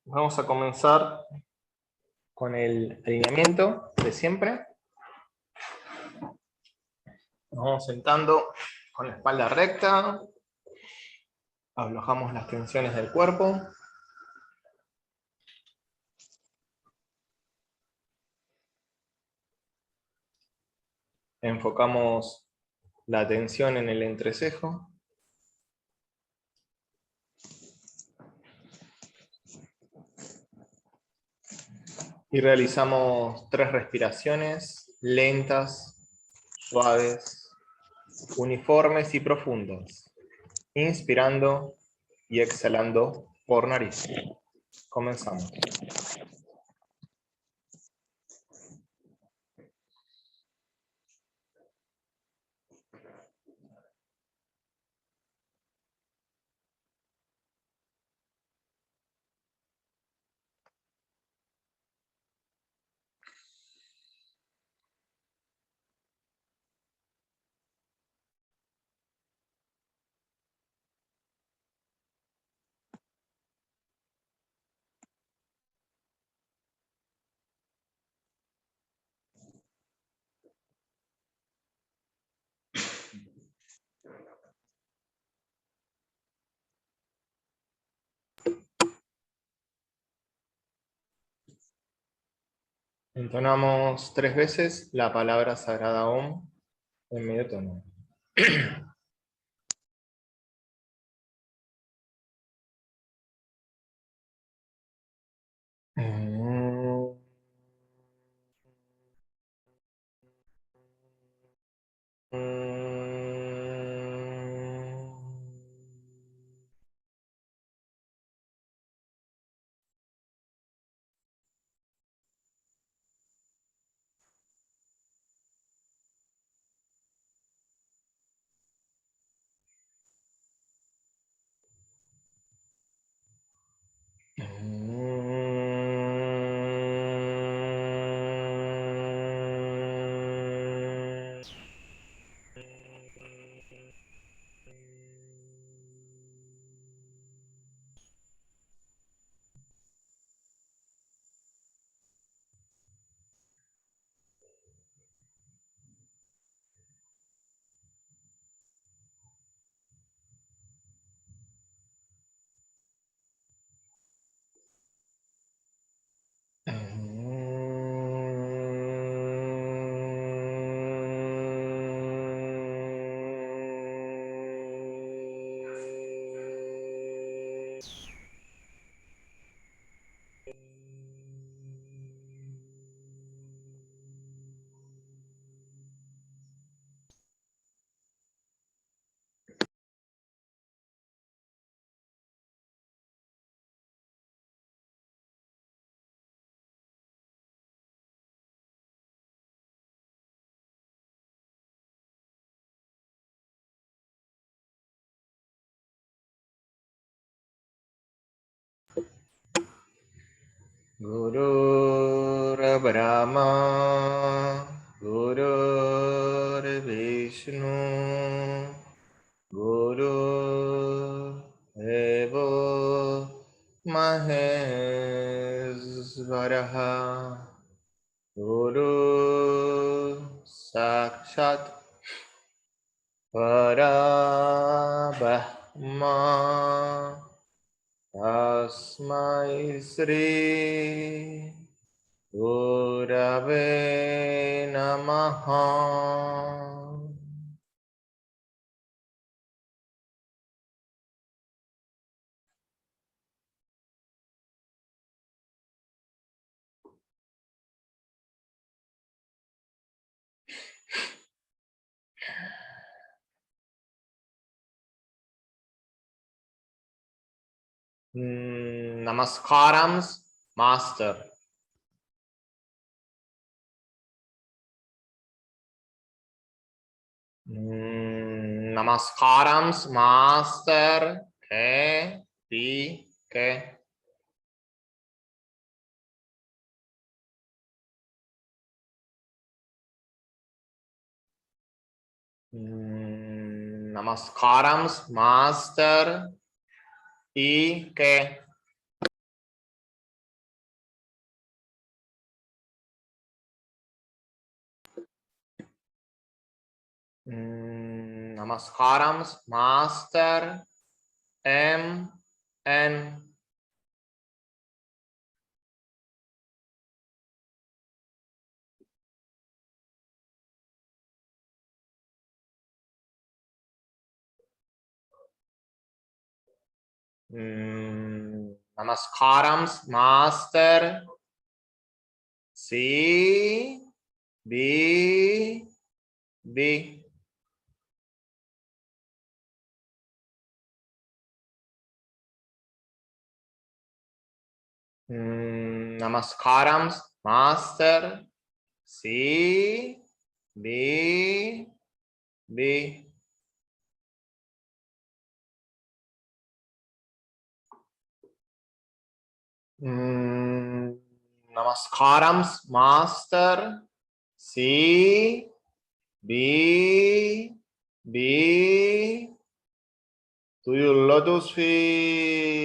Vamos a comenzar con el alineamiento de siempre. Nos vamos sentando con la espalda recta. Aflojamos las tensiones del cuerpo. Enfocamos la atención en el entrecejo. Y realizamos 3 respiraciones lentas, suaves, uniformes y profundas. Inspirando y exhalando por nariz. Comenzamos. Entonamos 3 veces la palabra sagrada Om en medio tono. Gurur Brahma, Gurur Vishnu, Gurur Devo Maheshvaraha, Guru Sakshat Parabrahma. Tasmai Sri Gurave Namaha. Namaskarams, Master. Namaskarams, Master. ¿Qué? ¿Sí? ¿Qué? Namaskarams, Master. ¿Y qué? Namaskaram, Master MN. Namaskaram, Master C B B. Namaskaram, Master C B B. Namaskaram, Master C B B to your lotus feet.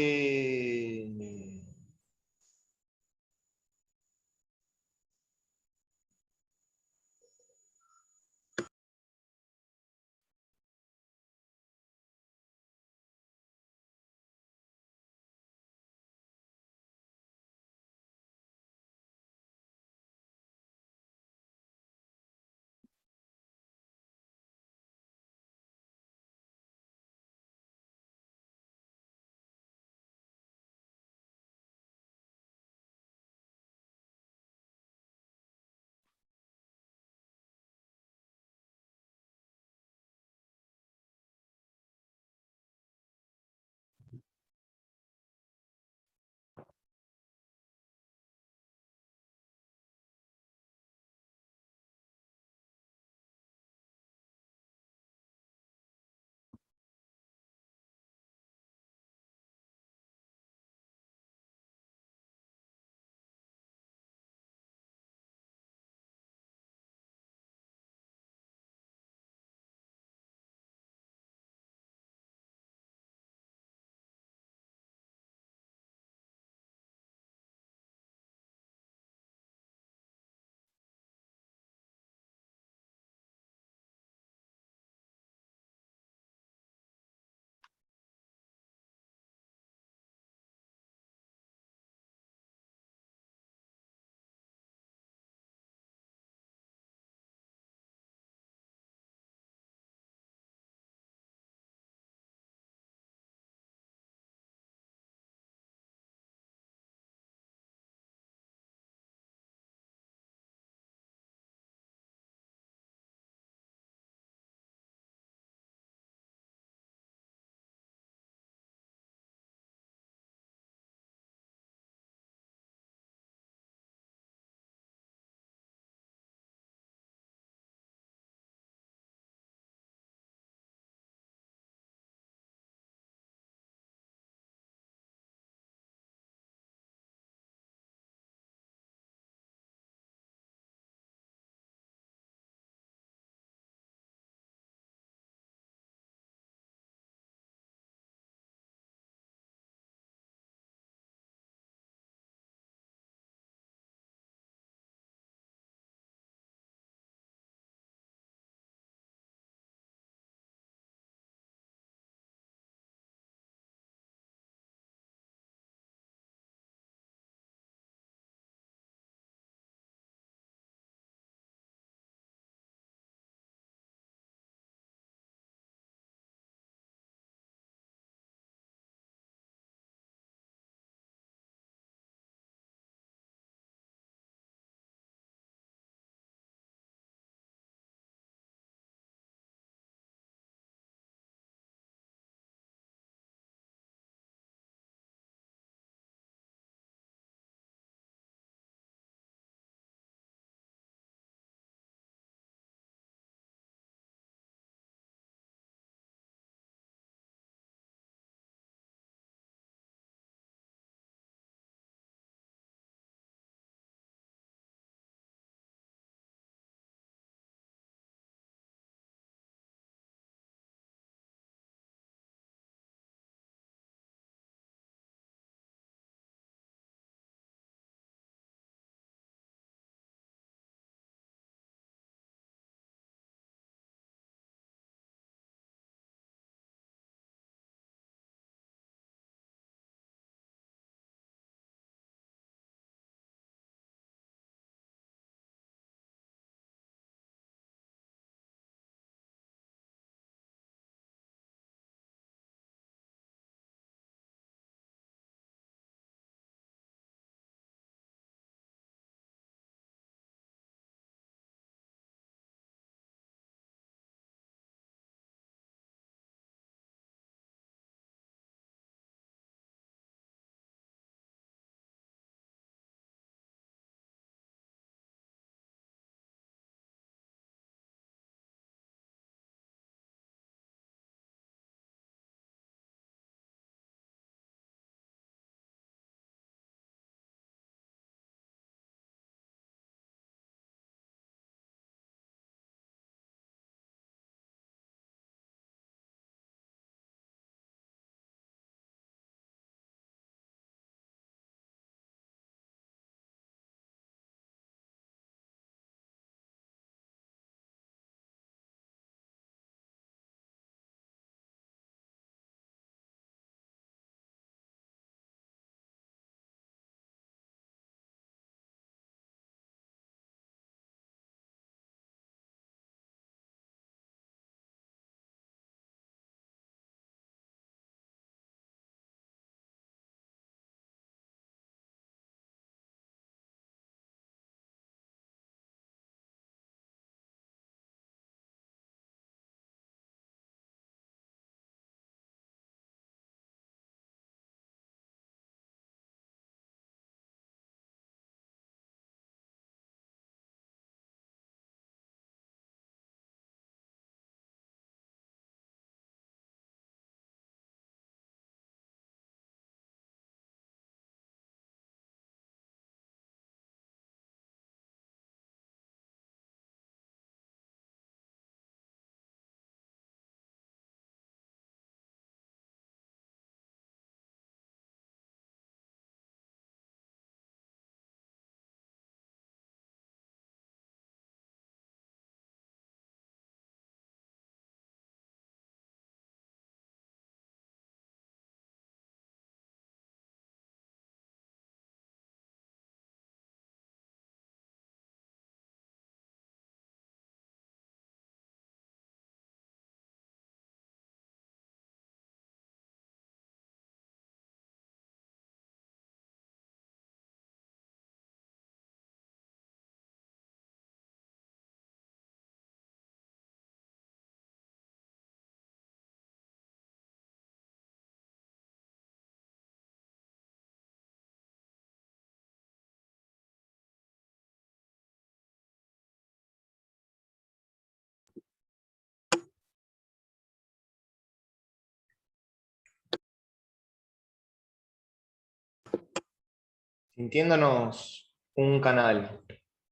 sintiéndonos un canal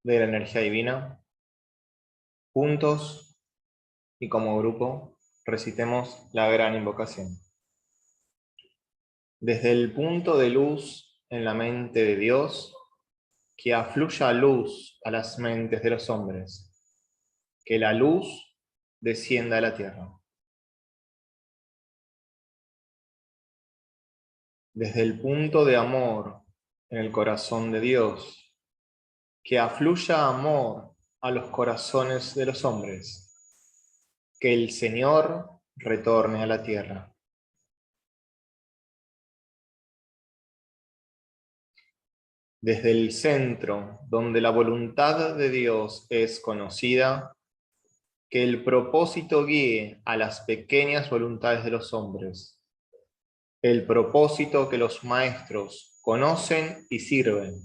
de la energía divina, juntos y como grupo, recitemos la gran invocación. Desde el punto de luz en la mente de Dios, que afluya luz a las mentes de los hombres, que la luz descienda a la tierra. Desde el punto de amor en el corazón de Dios, que afluya amor a los corazones de los hombres, que el Señor retorne a la tierra. Desde el centro, donde la voluntad de Dios es conocida, que el propósito guíe a las pequeñas voluntades de los hombres, el propósito que los maestros conocen y sirven.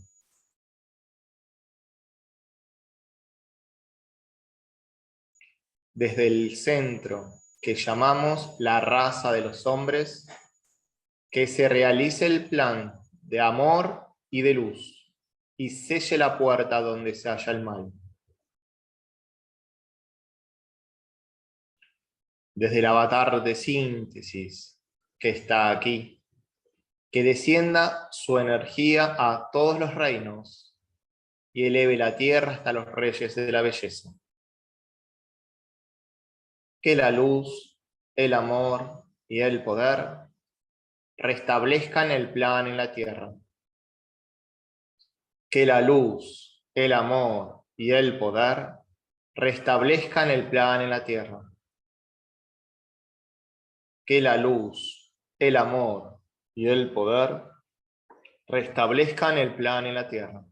Desde el centro, que llamamos la raza de los hombres, que se realice el plan de amor y de luz, y selle la puerta donde se halla el mal. Desde el avatar de síntesis que está aquí, que descienda su energía a todos los reinos y eleve la tierra hasta los reyes de la belleza. Que la luz, el amor y el poder restablezcan el plan en la tierra. Que la luz, el amor y el poder restablezcan el plan en la tierra. Que la luz, el amor y el poder restablezcan el plan en la tierra.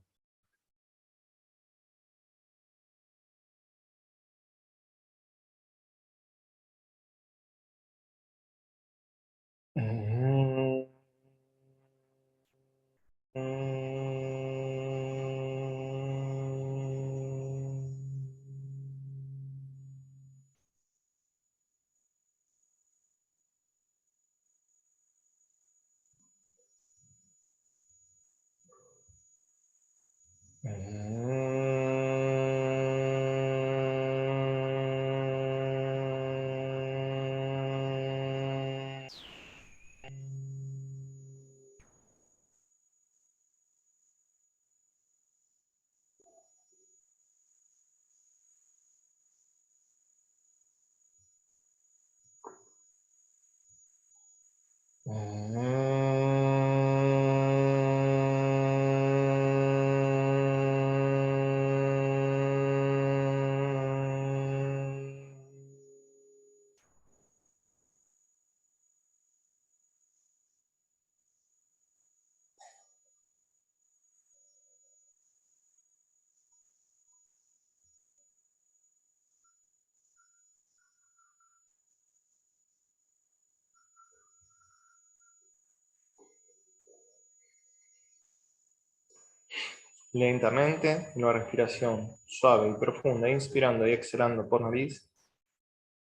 Lentamente, una respiración suave y profunda, inspirando y exhalando por nariz,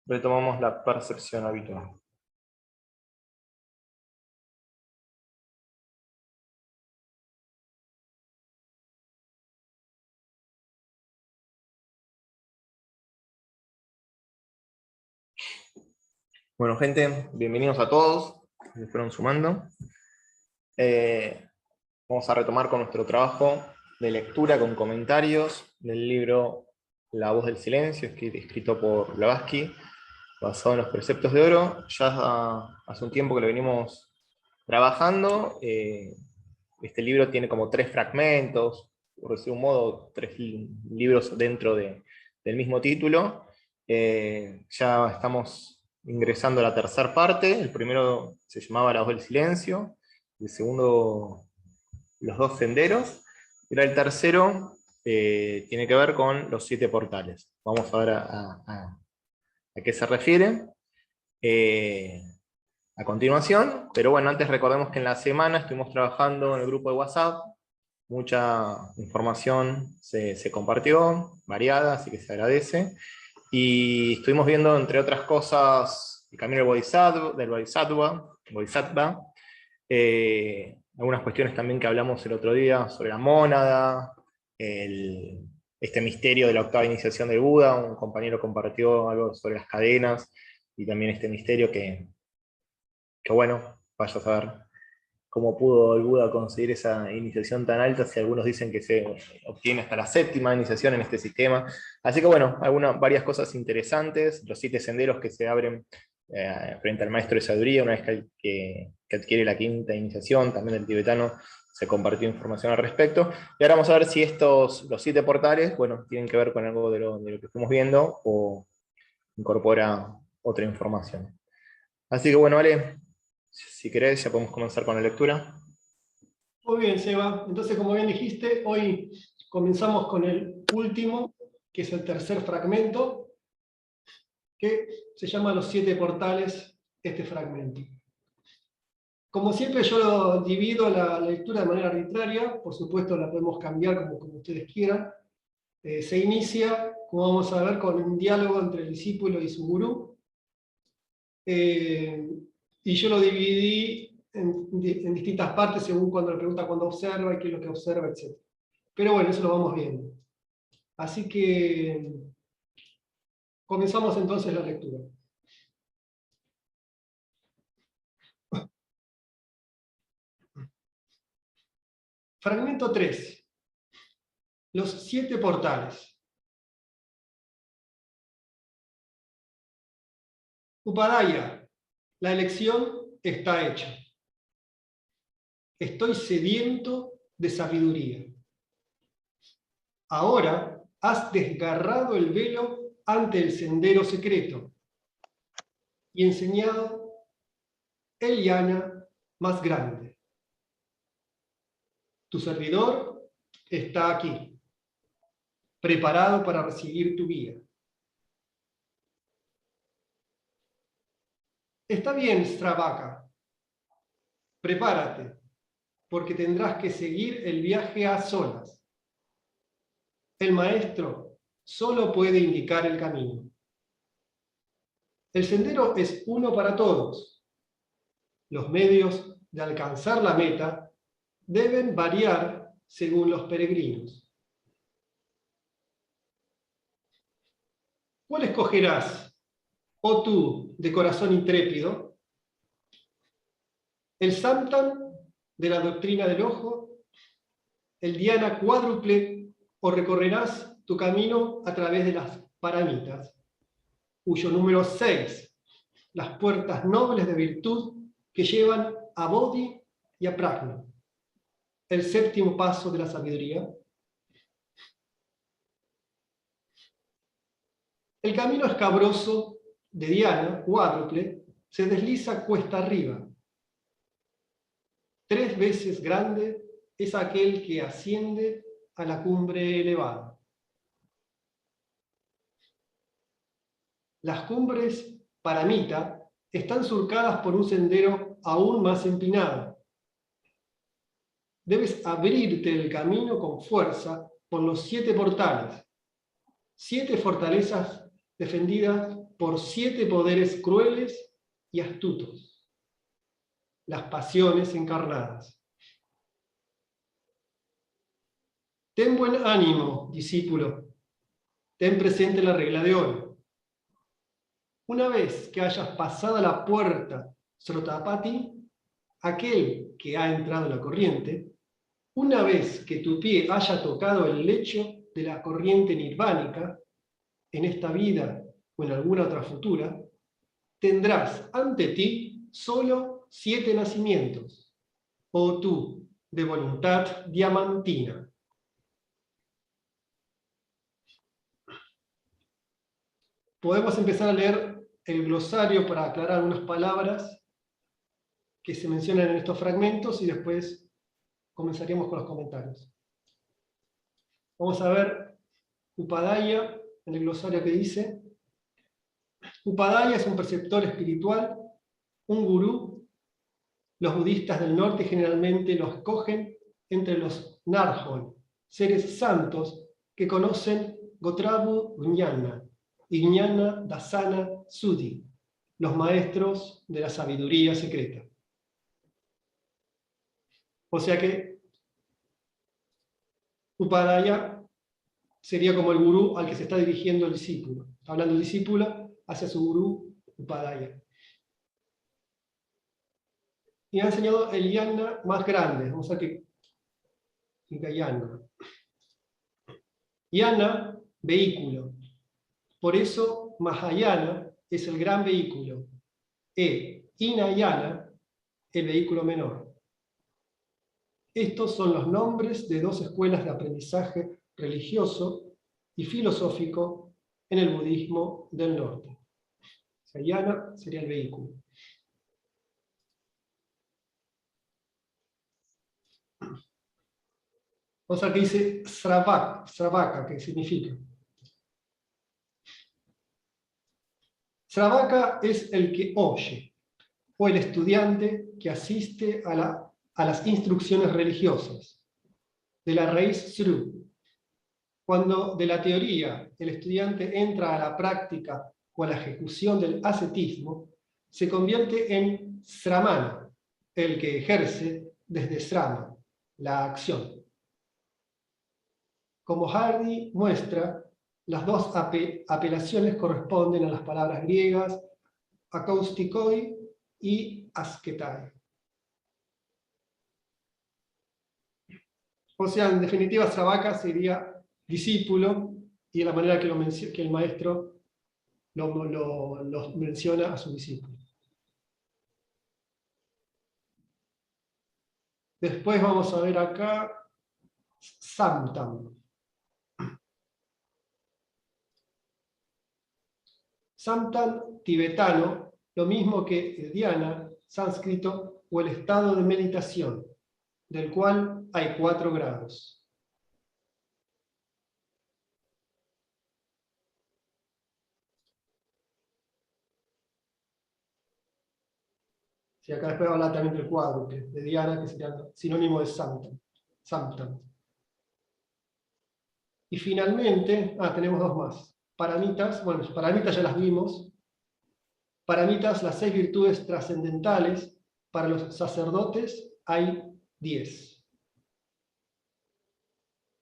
retomamos la percepción habitual. Bueno, gente, bienvenidos a todos, que fueron sumando. Vamos a retomar con nuestro trabajo de lectura con comentarios del libro La voz del silencio, escrito por Blavatsky, basado en los preceptos de oro. Ya hace un tiempo que lo venimos trabajando. Este libro tiene como 3 fragmentos, por decir un modo, 3 libros dentro del mismo título. Ya estamos ingresando a la tercera parte. El primero se llamaba La voz del silencio, el segundo Los 2 senderos, y el tercero tiene que ver con los 7 portales. Vamos a ver a qué se refiere a continuación, pero bueno, antes recordemos que en la semana estuvimos trabajando en el grupo de WhatsApp, mucha información se compartió, variada, así que se agradece, y estuvimos viendo, entre otras cosas, el camino del Bodhisattva, algunas cuestiones también que hablamos el otro día sobre la mónada, este misterio de la octava iniciación del Buda. Un compañero compartió algo sobre las cadenas, y también este misterio que bueno, vaya a saber cómo pudo el Buda conseguir esa iniciación tan alta, si algunos dicen que se obtiene hasta la séptima iniciación en este sistema. Así que bueno, varias cosas interesantes, los 7 senderos que se abren frente al maestro de sabiduría, una vez que adquiere la quinta iniciación, también el tibetano se compartió información al respecto. Y ahora vamos a ver si los 7 portales, bueno, tienen que ver con algo de lo que estamos viendo, o incorpora otra información. Así que bueno, vale, si querés ya podemos comenzar con la lectura. Muy bien, Seba. Entonces, como bien dijiste, hoy comenzamos con el último, que es el tercer fragmento, que se llama Los 7 portales, este fragmento. Como siempre, yo lo divido la lectura de manera arbitraria, por supuesto la podemos cambiar como ustedes quieran. Se inicia, como vamos a ver, con un diálogo entre el discípulo y su gurú. Y yo lo dividí en distintas partes según cuando le pregunta cuándo observa y qué es lo que observa, etc. Pero bueno, eso lo vamos viendo. Así que comenzamos entonces la lectura. Fragmento 3. Los 7 portales. Upadaya, la elección está hecha. Estoy sediento de sabiduría. Ahora has desgarrado el velo ante el sendero secreto y enseñado el yana más grande. Tu servidor está aquí, preparado para recibir tu guía. Está bien, Stravaka. Prepárate, porque tendrás que seguir el viaje a solas. El maestro solo puede indicar el camino. El sendero es uno para todos. Los medios de alcanzar la meta deben variar según los peregrinos. ¿Cuál escogerás, oh tú de corazón intrépido? ¿El Samtan de la doctrina del ojo? ¿El dhyana cuádruple? ¿O recorrerás tu camino a través de las paramitas, cuyo número 6, las puertas nobles de virtud que llevan a Bodhi y a Prajna, el séptimo paso de la sabiduría? El camino escabroso de dhyana cuádruple se desliza cuesta arriba. 3 veces grande es aquel que asciende a la cumbre elevada. Las cumbres paramita están surcadas por un sendero aún más empinado. Debes abrirte el camino con fuerza por los 7 portales, 7 fortalezas defendidas por 7 poderes crueles y astutos, las pasiones encarnadas. Ten buen ánimo, discípulo. Ten presente la regla de hoy. Una vez que hayas pasado la puerta Srotapati, aquel que ha entrado en la corriente, una vez que tu pie haya tocado el lecho de la corriente nirvánica, en esta vida o en alguna otra futura, tendrás ante ti solo 7 nacimientos, oh tú, de voluntad diamantina. Podemos empezar a leer el glosario para aclarar algunas palabras que se mencionan en estos fragmentos y después comenzaríamos con los comentarios. Vamos a ver Upadaya en el glosario que dice: Upadaya es un preceptor espiritual, un gurú. Los budistas del norte generalmente lo escogen entre los Narhol, seres santos que conocen Gotrabu Jnana y Jnana Dasana Sudhi, los maestros de la sabiduría secreta. O sea que Upadaya sería como el gurú al que se está dirigiendo el discípulo. Está hablando el discípulo hacia su gurú Upadaya. Y ha enseñado el yana más grande. Vamos a ver qué yana. Yana, vehículo. Por eso Mahayana es el gran vehículo. Hinayana, el vehículo menor. Estos son los nombres de dos escuelas de aprendizaje religioso y filosófico en el budismo del norte. Yana sería el vehículo. O sea, que dice Sravaka, que significa. Sravaka es el que oye, o el estudiante que asiste a las instrucciones religiosas, de la raíz Sru. Cuando de la teoría el estudiante entra a la práctica o a la ejecución del ascetismo, se convierte en Sramana, el que ejerce desde Srama, la acción. Como Hardy muestra, las dos apelaciones corresponden a las palabras griegas akaustikoi y asketai. O sea, en definitiva, Sravaka sería discípulo, y de la manera que el maestro lo menciona a su discípulo. Después vamos a ver acá Samtam. Samtam tibetano, lo mismo que el dhyana sánscrito o el estado de meditación, del cual hay 4 grados. Sí, acá después habla también del cuádruple, de dhyana, que sería sinónimo de Samtam. Y finalmente, tenemos 2 más. Paramitas, bueno, paramitas ya las vimos. Paramitas, las 6 virtudes trascendentales, para los sacerdotes hay 10.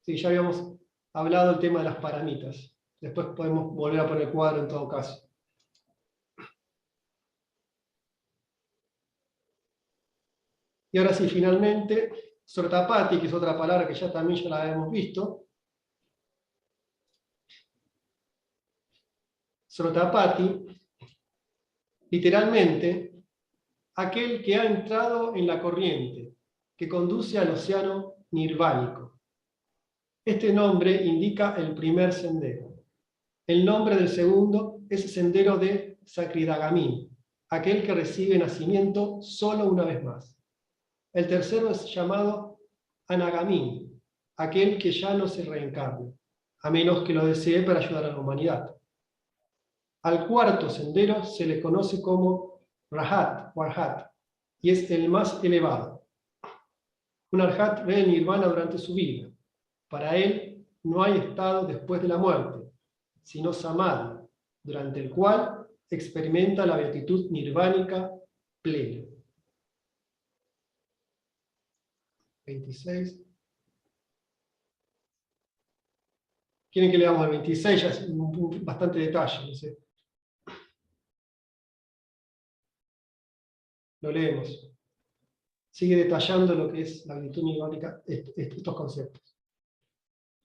Sí, ya habíamos hablado del tema de las paramitas. Después podemos volver a poner el cuadro en todo caso. Y ahora sí, finalmente, Sotapati, que es otra palabra que también ya la hemos visto. Sotapati, literalmente, aquel que ha entrado en la corriente, que conduce al océano nirvánico. Este nombre indica el primer sendero. El nombre del segundo es el sendero de Sakridagami, aquel que recibe nacimiento solo una vez más. El tercero es llamado Anagami, aquel que ya no se reencarna, a menos que lo desee para ayudar a la humanidad. Al cuarto sendero se le conoce como Rahat o Arhat, y es el más elevado. Un Arhat ve el nirvana durante su vida. Para él no hay estado después de la muerte, sino samadhi, durante el cual experimenta la beatitud nirvánica plena. 26. ¿Quieren que leamos el 26? Ya es bastante detalle, no sé. Lo leemos. Sigue detallando lo que es la beatitud nirvánica, estos conceptos.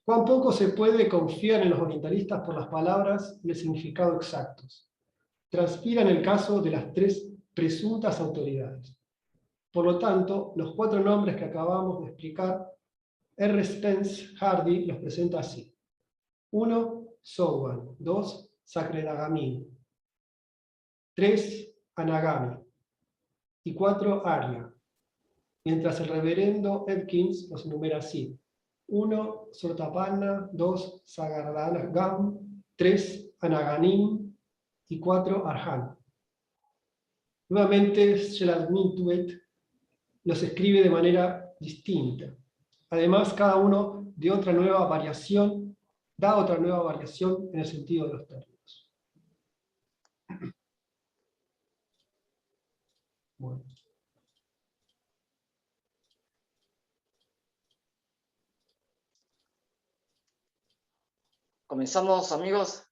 Cuán poco se puede confiar en los orientalistas por las palabras y el significado exactos. Transpira en el caso de las 3 presuntas autoridades. Por lo tanto, los 4 nombres que acabamos de explicar, R. Spence Hardy los presenta así. 1. Sowan. 2. Sakredagami. 3. Anagami. Y 4. Arya. Mientras el reverendo Edkins los enumera así. 1. Sotapanna. 2. Sagardhanagam. 3. Anaganim. Y 4. Arhan. Nuevamente, Shelad Mintwet los escribe de manera distinta. Además, cada uno da otra nueva variación en el sentido de los términos. Bueno. ¿Comenzamos, amigos?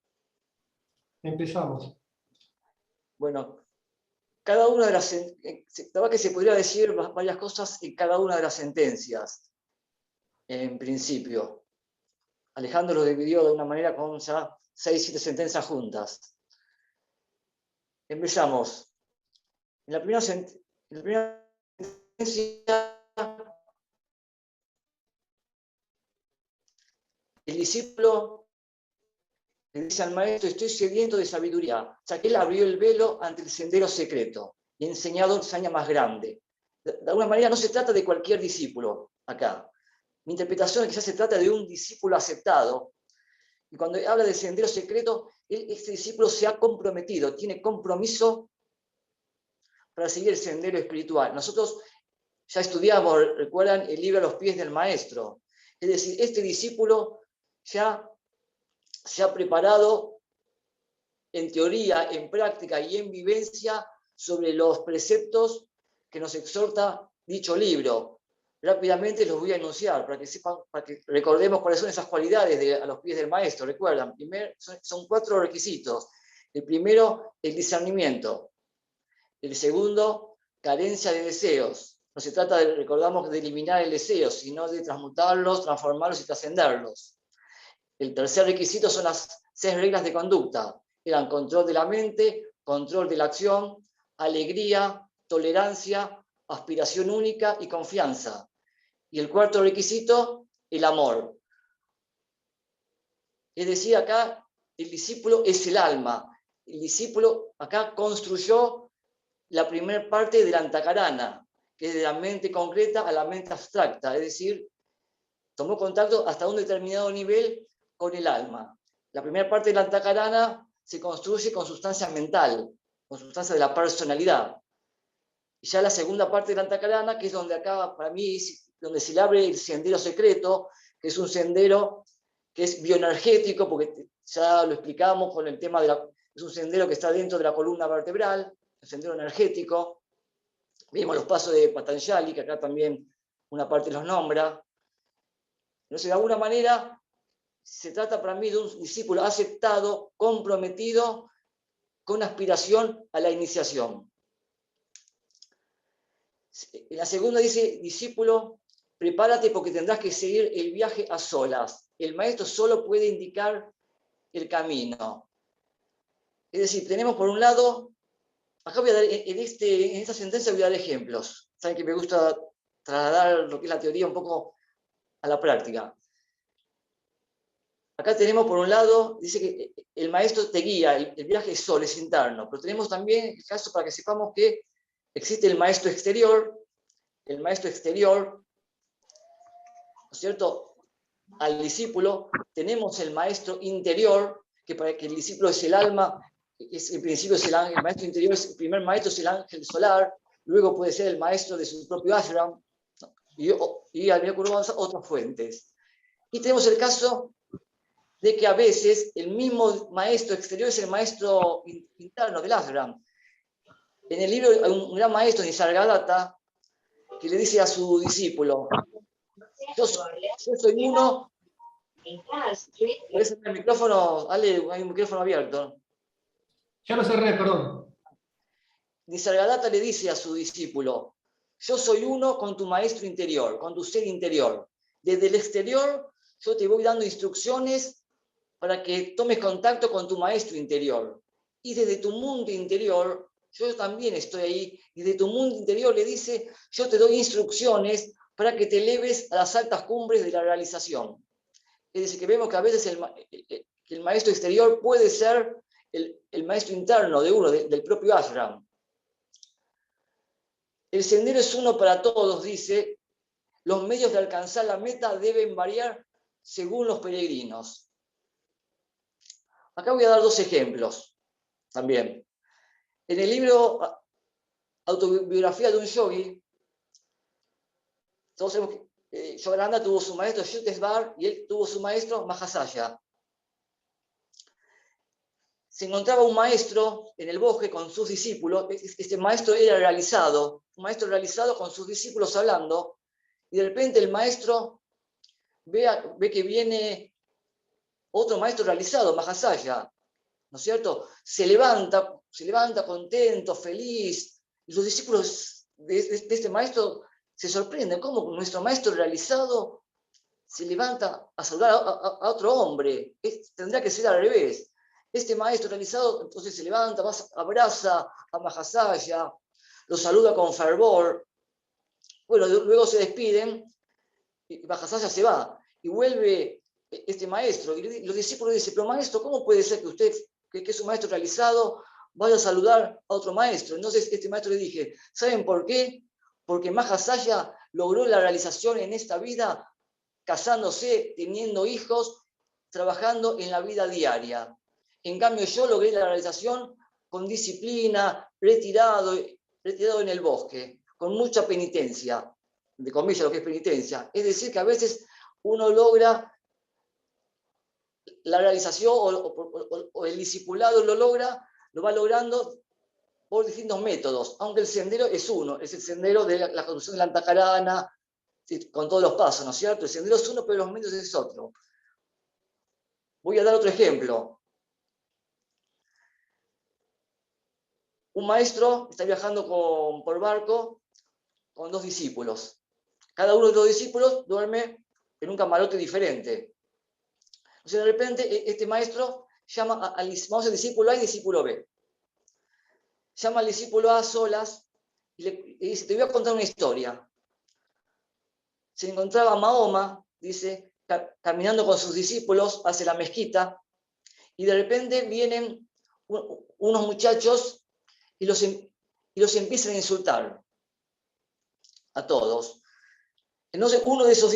Empezamos. Bueno, cada una de las... La verdad que se podría decir varias cosas en cada una de las sentencias, en principio. Alejandro lo dividió de una manera con ya 6, 7 sentencias juntas. Empezamos. En la primera sentencia, el discípulo le dice al maestro: estoy sediento de sabiduría, ya que él abrió el velo ante el sendero secreto y enseñado enseña más grande. De alguna manera no se trata de cualquier discípulo acá. Mi interpretación es que ya se trata de un discípulo aceptado. Y cuando habla del sendero secreto, este discípulo se ha comprometido, tiene compromiso para seguir el sendero espiritual. Nosotros ya estudiamos, recuerdan, el libro A los pies del maestro. Es decir, este discípulo ya se ha preparado en teoría, en práctica y en vivencia sobre los preceptos que nos exhorta dicho libro. Rápidamente los voy a enunciar para que sepan, para que recordemos cuáles son esas cualidades de A los pies del maestro. Recuerdan, son 4 requisitos. El primero, el discernimiento. El segundo, carencia de deseos. No se trata, recordamos, de eliminar el deseo, sino de transmutarlos, transformarlos y trascenderlos. El tercer requisito son las 6 reglas de conducta. Eran control de la mente, control de la acción, alegría, tolerancia, aspiración única y confianza. Y el cuarto requisito, el amor. Es decir, acá el discípulo es el alma. El discípulo acá construyó la primera parte de la Antakarana, que es de la mente concreta a la mente abstracta. Es decir, tomó contacto hasta un determinado nivel con el alma. La primera parte de la Antakarana se construye con sustancia mental, con sustancia de la personalidad. Y ya la segunda parte de la Antakarana, que es donde acá, para mí, donde se le abre el sendero secreto, que es un sendero que es bioenergético, porque ya lo explicamos con el tema es un sendero que está dentro de la columna vertebral, el sendero energético. Vimos los pasos de Patanjali, que acá también una parte los nombra. Entonces, de alguna manera, se trata para mí de un discípulo aceptado, comprometido, con aspiración a la iniciación. En la segunda dice: discípulo, prepárate porque tendrás que seguir el viaje a solas. El maestro solo puede indicar el camino. Es decir, tenemos por un lado, acá voy a dar, en esta sentencia voy a dar ejemplos. Saben que me gusta trasladar lo que es la teoría un poco a la práctica. Acá tenemos por un lado, dice que el maestro te guía, el viaje solo, es interno, pero tenemos también el caso para que sepamos que existe el maestro exterior, ¿no es cierto? Al discípulo tenemos el maestro interior, que para que el discípulo es el alma, en principio es el maestro interior, el primer maestro es el ángel solar, luego puede ser el maestro de su propio ashram, y al mismo tiempo otras fuentes. Y tenemos el caso de que a veces el mismo maestro exterior es el maestro interno del ashram. En el libro hay un gran maestro, Nisargadatta, que le dice a su discípulo: yo soy uno. ¿Puedes cerrar el micrófono? Ale, hay un micrófono abierto. Ya lo cerré, perdón. Nisargadatta le dice a su discípulo: yo soy uno con tu maestro interior, con tu ser interior. Desde el exterior yo te voy dando instrucciones para que tomes contacto con tu maestro interior. Y desde tu mundo interior, yo también estoy ahí, y desde tu mundo interior le dice: yo te doy instrucciones para que te eleves a las altas cumbres de la realización. Es decir, que vemos que a veces el maestro exterior puede ser el maestro interno de uno, del propio ashram. El sendero es uno para todos, dice. Los medios de alcanzar la meta deben variar según los peregrinos. Acá voy a dar 2 ejemplos también. En el libro Autobiografía de un Yogi, todos sabemos que Yogananda tuvo su maestro Yuktesvar y él tuvo su maestro Mahasaya. Se encontraba un maestro en el bosque con sus discípulos. Este maestro era realizado, un maestro realizado con sus discípulos hablando, y de repente el maestro ve que viene otro maestro realizado, Mahasaya, ¿no es cierto? Se levanta contento, feliz, y los discípulos de este maestro se sorprenden, ¿cómo nuestro maestro realizado se levanta a saludar a otro hombre? Tendría que ser al revés. Este maestro realizado entonces se levanta, abraza a Mahasaya, lo saluda con fervor. Bueno, luego se despiden y Mahasaya se va y vuelve este maestro. Y los discípulos dicen, pero maestro, ¿cómo puede ser que usted, que es un maestro realizado, vaya a saludar a otro maestro? Entonces este maestro le dije, ¿saben por qué? Porque Mahasaya logró la realización en esta vida casándose, teniendo hijos, trabajando en la vida diaria. En cambio, yo logré la realización con disciplina, retirado en el bosque, con mucha penitencia, de comillas lo que es penitencia. Es decir, que a veces uno logra la realización o el discipulado lo va logrando por distintos métodos, aunque el sendero es uno, es el sendero de la conducción de la Antacarana, con todos los pasos, ¿no es cierto? El sendero es uno, pero los medios es otro. Voy a dar otro ejemplo. Un maestro está viajando por barco con 2 discípulos. Cada uno de los discípulos duerme en un camarote diferente. Entonces, de repente, este maestro llama al discípulo A y discípulo B. Llama al discípulo A a solas y le dice, te voy a contar una historia. Se encontraba Mahoma, dice, caminando con sus discípulos hacia la mezquita, y de repente vienen unos muchachos y los empiezan a insultar a todos. Entonces uno de esos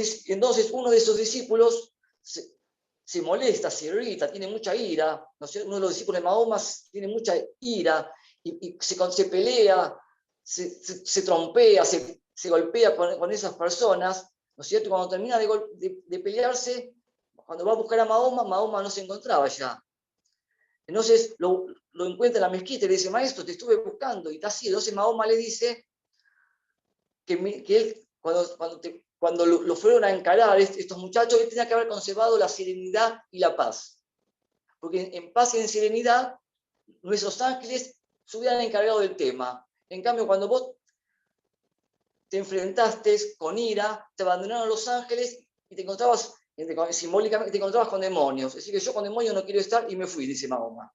discípulos se molesta, se irrita, tiene mucha ira, ¿no? Uno de los discípulos de Mahoma tiene mucha ira y se pelea, se trompea, se golpea con esas personas, ¿no es cierto? Y cuando termina de pelearse, cuando va a buscar a Mahoma, Mahoma no se encontraba ya. Entonces lo encuentra en la mezquita y le dice, maestro, te estuve buscando y está así. Entonces Mahoma le dice que él, cuando lo fueron a encarar estos muchachos, él tenía que haber conservado la serenidad y la paz. Porque en paz y en serenidad, nuestros ángeles se hubieran encargado del tema. En cambio, cuando vos te enfrentaste con ira, te abandonaron los ángeles y te encontrabas, simbólicamente, te encontrabas con demonios. Es decir, que yo con demonios no quiero estar y me fui, dice Mahoma.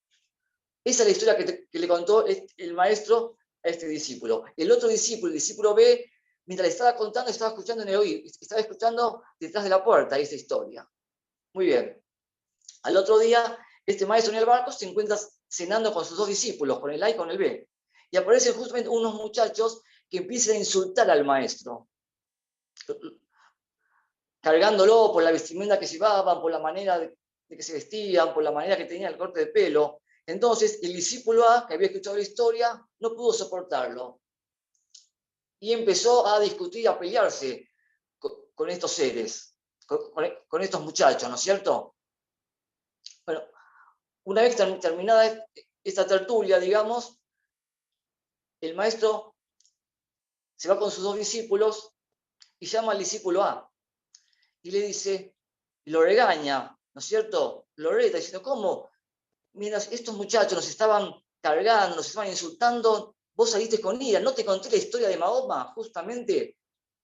Esa es la historia que le contó el maestro a este discípulo. El otro discípulo, el discípulo B, mientras le estaba contando, estaba escuchando en el oído, estaba escuchando detrás de la puerta esa historia. Muy bien. Al otro día, este maestro en el barco se encuentra cenando con sus 2 discípulos, con el A y con el B. Y aparecen justamente unos muchachos que empiezan a insultar al maestro, cargándolo por la vestimenta que llevaban, por la manera de que se vestían, por la manera que tenían el corte de pelo. Entonces, el discípulo A, que había escuchado la historia, no pudo soportarlo. Y empezó a discutir, a pelearse con estos seres, con estos muchachos, ¿no es cierto? Bueno, una vez terminada esta tertulia, digamos, el maestro se va con sus 2 discípulos y llama al discípulo A. Y le dice, y lo regaña, ¿no es cierto? Lo reta, diciendo, ¿cómo? Mientras estos muchachos nos estaban cargando, nos estaban insultando, vos saliste con ira. ¿No te conté la historia de Mahoma justamente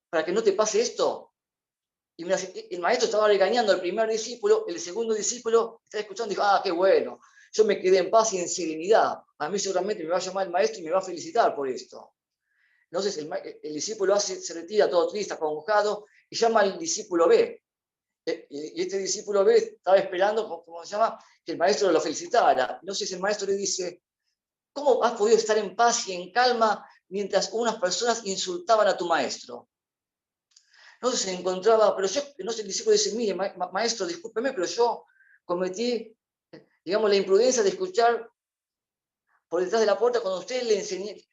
para que no te pase esto? Y el maestro estaba regañando al primer discípulo, el segundo discípulo estaba escuchando y dijo, qué bueno, yo me quedé en paz y en serenidad. A mí seguramente me va a llamar el maestro y me va a felicitar por esto. Entonces el discípulo se retira todo triste, acongojado, y llama al discípulo B. Y este discípulo B estaba esperando, ¿cómo se llama?, que el maestro lo felicitara. Entonces el maestro le dice, ¿cómo has podido estar en paz y en calma mientras unas personas insultaban a tu maestro? Entonces se encontraba, pero yo, entonces el discípulo dice, mire, maestro, discúlpeme, pero yo cometí, digamos, la imprudencia de escuchar por detrás de la puerta cuando usted le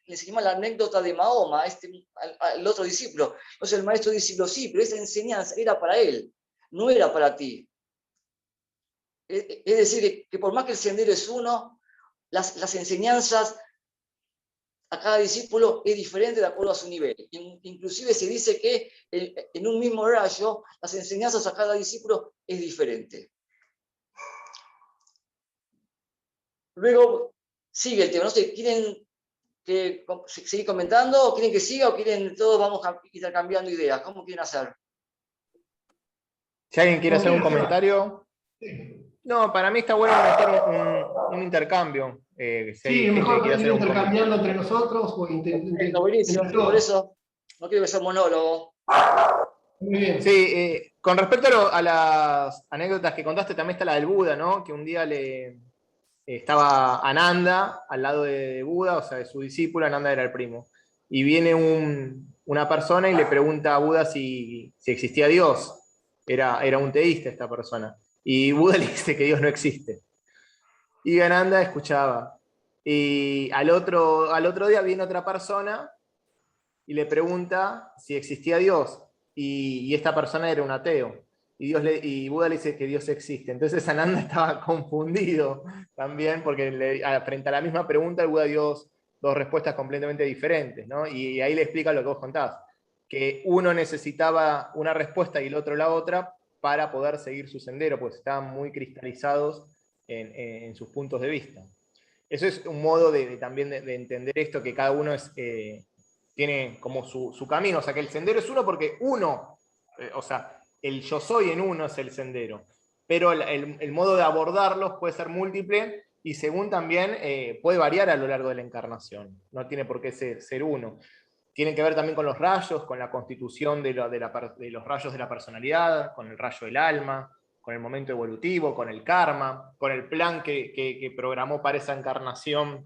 enseñaba la anécdota de Mahoma al otro discípulo. Entonces el maestro discípulo, sí, pero esa enseñanza era para él, no era para ti. Es decir, que por más que el sendero es uno, las enseñanzas a cada discípulo es diferente de acuerdo a su nivel. Inclusive se dice que en un mismo rayo, las enseñanzas a cada discípulo es diferente. Luego sigue el tema. No sé, ¿quieren seguir comentando? ¿O quieren que siga? ¿O quieren todos vamos intercambiando ideas? ¿Cómo quieren hacer? Si alguien quiere ¿Cómo hacer un quieras, Seba? comentario. No, para mí está bueno mejor un intercambio. Si Sí, hay es gente que mejor quiere ir hacer un comentario. intercambiando entre nosotros o Perfecto, buenísimo. entre Por todos. eso no quiero que sea monólogo. Muy bien. Sí, con respecto a las anécdotas que contaste, también está la del Buda, ¿no? Que un día estaba Ananda al lado de Buda, o sea, de su discípulo. Ananda era el primo. Y viene una persona y le pregunta a Buda si existía Dios. Era un teísta esta persona. Y Buda le dice que Dios no existe. Y Ananda escuchaba. Y al otro día viene otra persona y le pregunta si existía Dios. Y esta persona era un ateo. Y Buda le dice que Dios existe. Entonces Ananda estaba confundido también, porque frente a la misma pregunta, el Buda dio dos respuestas completamente diferentes, ¿no? Y ahí le explica lo que vos contás, que uno necesitaba una respuesta y el otro la otra para poder seguir su sendero, pues estaban muy cristalizados en sus puntos de vista. Eso es un modo también de entender esto, que cada uno tiene como su camino, o sea, que el sendero es uno porque uno, o sea, el yo soy en uno es el sendero, pero el modo de abordarlos puede ser múltiple y según también puede variar a lo largo de la encarnación, no tiene por qué ser uno. Tienen que ver también con los rayos, con la constitución de los rayos de la personalidad, con el rayo del alma, con el momento evolutivo, con el karma, con el plan que programó para esa encarnación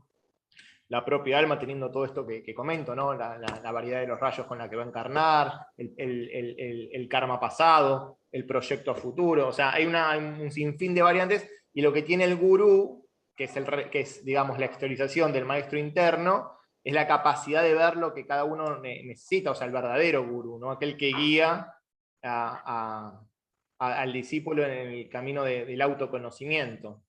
la propia alma, teniendo todo esto que comento, ¿no? La variedad de los rayos con la que va a encarnar, el karma pasado, el proyecto a futuro. O sea, hay un sinfín de variantes, y lo que tiene el gurú, que es, digamos, la exteriorización del maestro interno, es la capacidad de ver lo que cada uno necesita, o sea, el verdadero gurú, ¿no? Aquel que guía al discípulo en el camino del autoconocimiento.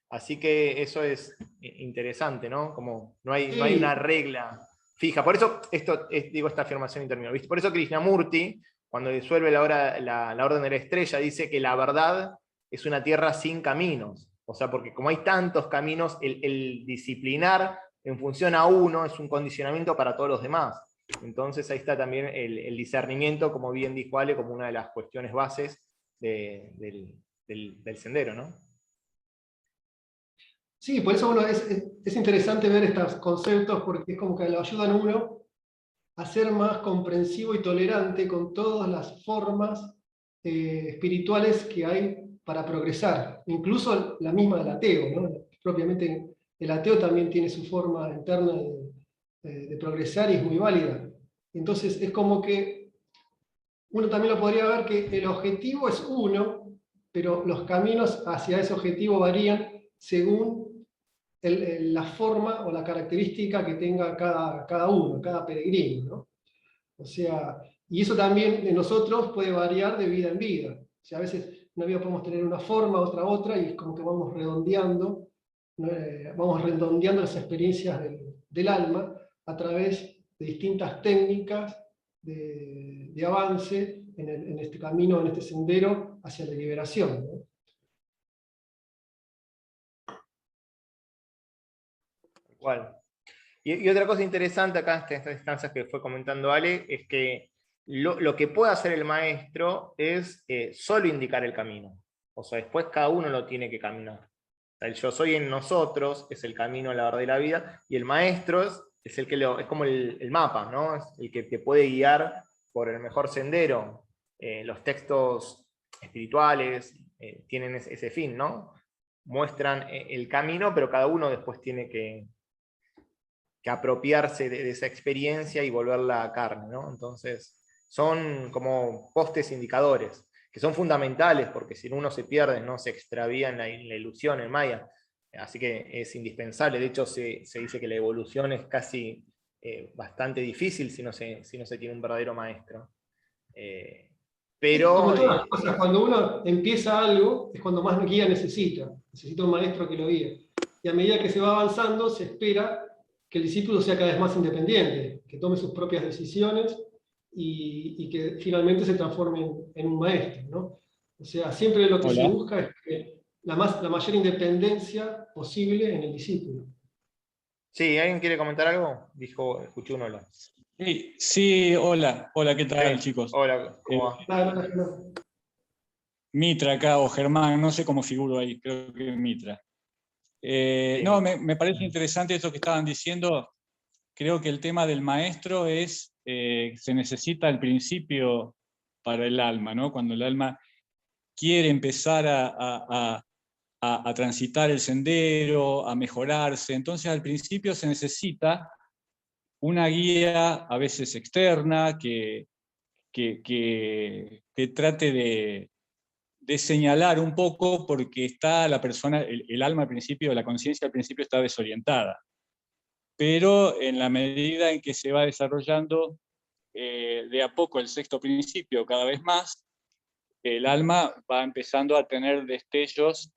Así que eso es interesante, ¿no? Como no hay una Sí, regla fija. Por eso, digo esta afirmación interminable, ¿viste? Por eso Krishnamurti, cuando disuelve la orden de la estrella, dice que la verdad es una tierra sin caminos. O sea, porque como hay tantos caminos, el disciplinar en función a uno es un condicionamiento para todos los demás. Entonces ahí está también el discernimiento, como bien dijo Ale, como una de las cuestiones bases del sendero, ¿no? sí, por eso bueno, es interesante ver estos conceptos porque es como que lo ayudan a uno a ser más comprensivo y tolerante con todas las formas espirituales que hay para progresar, incluso la misma del ateo, ¿no? Propiamente el ateo también tiene su forma interna de progresar y es muy válida. Entonces es como que uno también lo podría ver que el objetivo es uno, pero los caminos hacia ese objetivo varían según la forma o la característica que tenga cada uno, cada peregrino, ¿no? O sea, y eso también en nosotros puede variar de vida en vida. O sea, a veces en una vida podemos tener una forma, otra, y es como que vamos redondeando, las experiencias del alma a través de distintas técnicas de avance en este camino, en este sendero hacia la liberación, ¿no? Igual. Y otra cosa interesante acá en estas instancias que fue comentando Ale, es que lo que puede hacer el maestro es solo indicar el camino. O sea, después cada uno lo tiene que caminar. O sea, el yo soy en nosotros es el camino, la verdad y la vida, y el maestro es el que es como el mapa, ¿no? Es el que te puede guiar por el mejor sendero. Los textos espirituales tienen ese fin, ¿no? Muestran el camino, pero cada uno después tiene que apropiarse de esa experiencia y volverla a carne, ¿no? Entonces, son como postes indicadores, que son fundamentales, porque si uno se pierde, no se extravía en la ilusión, en Maya. Así que es indispensable. De hecho, se dice que la evolución es casi bastante difícil si no se tiene un verdadero maestro. Sí, como Pero todas las cosas, cuando uno empieza algo es cuando más guía necesita. Necesita un maestro que lo guíe. Y a medida que se va avanzando, se espera que el discípulo sea cada vez más independiente, que tome sus propias decisiones y que finalmente se transforme en un maestro, ¿no? O sea, siempre lo que se Hola. busca es que la mayor independencia posible en el discípulo. Sí, ¿alguien quiere comentar algo? Dijo, escuché un hola. Sí, sí, hola, ¿qué tal, Sí, chicos? hola, ¿cómo va? No. Mitra acá, o Germán, no sé cómo figuro ahí, creo que Mitra. Sí, No, me parece interesante esto que estaban diciendo. Creo que el tema del maestro es, se necesita al principio para el alma, ¿no? Cuando el alma quiere empezar a transitar el sendero, a mejorarse, entonces al principio se necesita una guía a veces externa que trate de señalar un poco, porque está la persona, el alma al principio, la conciencia al principio está desorientada. Pero en la medida en que se va desarrollando de a poco el sexto principio cada vez más, el alma va empezando a tener destellos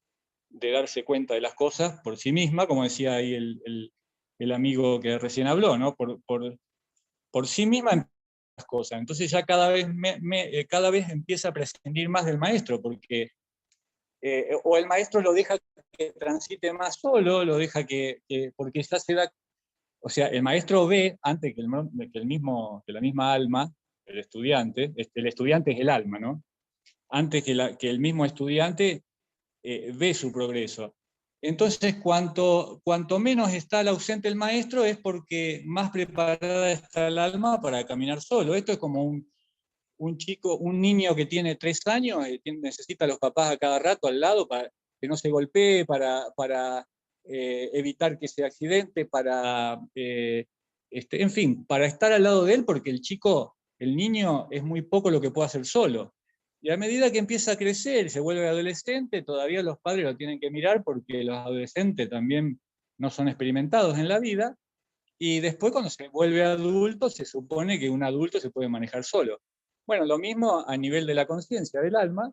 de darse cuenta de las cosas por sí misma, como decía ahí el amigo que recién habló, ¿no? Por sí misma las cosas. Entonces ya cada vez empieza a prescindir más del maestro, porque o el maestro lo deja que transite más solo, lo deja porque ya se da, o sea, el maestro ve antes que la misma alma, el estudiante es el alma, ¿no? Antes que el mismo estudiante ve su progreso. Entonces, cuanto menos está el ausente el maestro, es porque más preparada está el alma para caminar solo. Esto es como un niño que tiene 3 años, necesita a los papás a cada rato al lado para que no se golpee, para evitar que se accidente, en fin, para estar al lado de él, porque el niño es muy poco lo que puede hacer solo. Y a medida que empieza a crecer, se vuelve adolescente, todavía los padres lo tienen que mirar porque los adolescentes también no son experimentados en la vida, y después cuando se vuelve adulto, se supone que un adulto se puede manejar solo. Bueno, lo mismo a nivel de la conciencia del alma,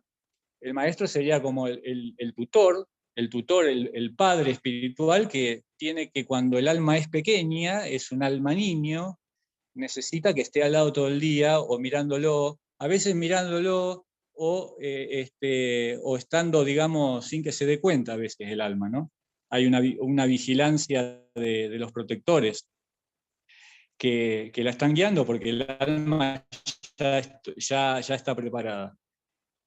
el maestro sería como el tutor, el padre espiritual que tiene que, cuando el alma es pequeña, es un alma niño, necesita que esté al lado todo el día o mirándolo, a veces mirándolo o estando, digamos, sin que se dé cuenta a veces el alma, ¿no? Hay una vigilancia de los protectores que la están guiando porque el alma ya está preparada.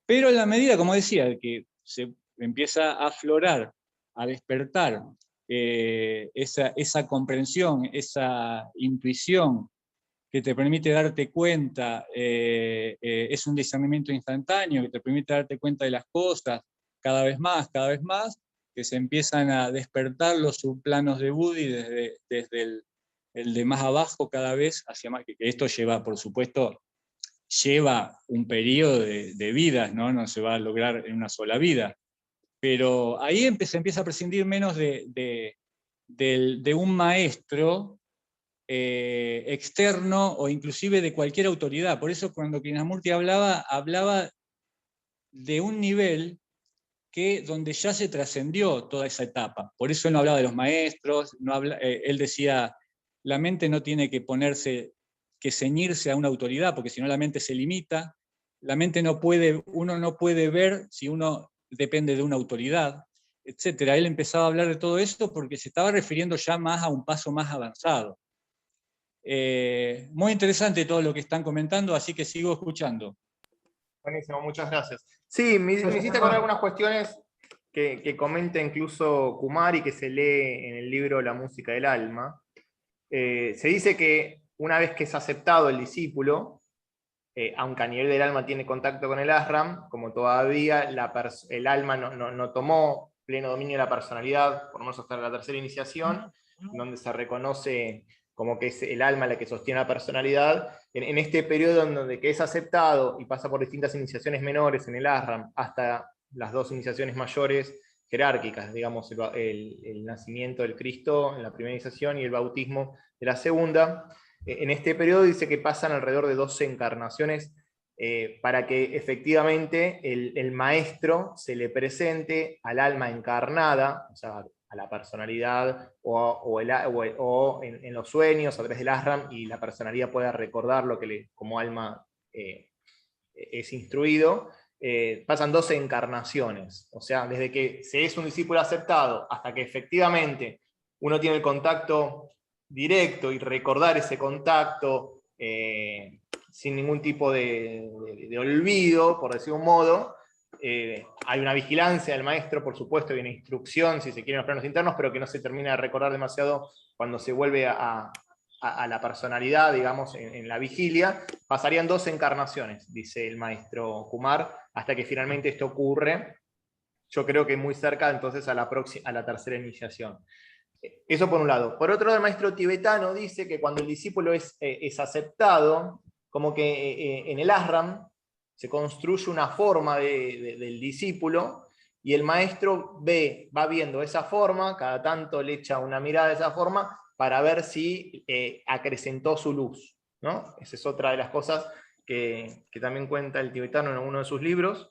Pero en la medida, como decía, que se empieza a aflorar, a despertar esa comprensión, esa intuición que te permite darte cuenta, es un discernimiento instantáneo que te permite darte cuenta de las cosas cada vez más, que se empiezan a despertar los subplanos de Buddhi desde el de más abajo cada vez hacia más, que esto lleva, por supuesto, lleva un periodo de vidas, ¿no? No se va a lograr en una sola vida. Pero ahí se empieza a prescindir menos de un maestro externo o inclusive de cualquier autoridad. Por eso cuando Krishnamurti hablaba de un nivel donde ya se trascendió toda esa etapa. Por eso él no hablaba de los maestros, él decía, la mente no tiene que ceñirse a una autoridad, porque si no la mente se limita. La mente uno no puede ver si uno depende de una autoridad, etc. Él empezaba a hablar de todo esto porque se estaba refiriendo ya más a un paso más avanzado. Muy interesante todo lo que están comentando, así que sigo escuchando. Buenísimo, muchas gracias. Sí, me hiciste con algunas cuestiones que comenta incluso Kumari, que se lee en el libro La música del alma. Se dice que una vez que es aceptado el discípulo, aunque a nivel del alma tiene contacto con el ashram, como todavía el alma no tomó pleno dominio de la personalidad, por lo menos hasta la tercera iniciación, donde se reconoce como que es el alma la que sostiene la personalidad. En este periodo en donde que es aceptado y pasa por distintas iniciaciones menores en el ashram, hasta las 2 iniciaciones mayores jerárquicas, digamos, el nacimiento del Cristo en la primera iniciación y el bautismo de la segunda. En este periodo dice que pasan alrededor de 12 encarnaciones para que efectivamente el maestro se le presente al alma encarnada, o sea, a la personalidad o en los sueños a través del ashram, y la personalidad pueda recordar lo que como alma es instruido, pasan 12 encarnaciones. O sea, desde que se es un discípulo aceptado hasta que efectivamente uno tiene el contacto directo y recordar ese contacto sin ningún tipo de olvido, por decir un modo. Hay una vigilancia del maestro, por supuesto, y una instrucción, si se quieren, en los planos internos, pero que no se termina de recordar demasiado cuando se vuelve a la personalidad, digamos, en la vigilia. Pasarían 12 encarnaciones, dice el maestro Kumar, hasta que finalmente esto ocurre. Yo creo que muy cerca entonces a la tercera iniciación. Eso por un lado. Por otro lado, el maestro tibetano dice que cuando el discípulo es aceptado, como que en el ashram se construye una forma del discípulo, y el maestro va viendo esa forma, cada tanto le echa una mirada a esa forma, para ver si acrecentó su luz, ¿no? Esa es otra de las cosas que también cuenta el tibetano en uno de sus libros.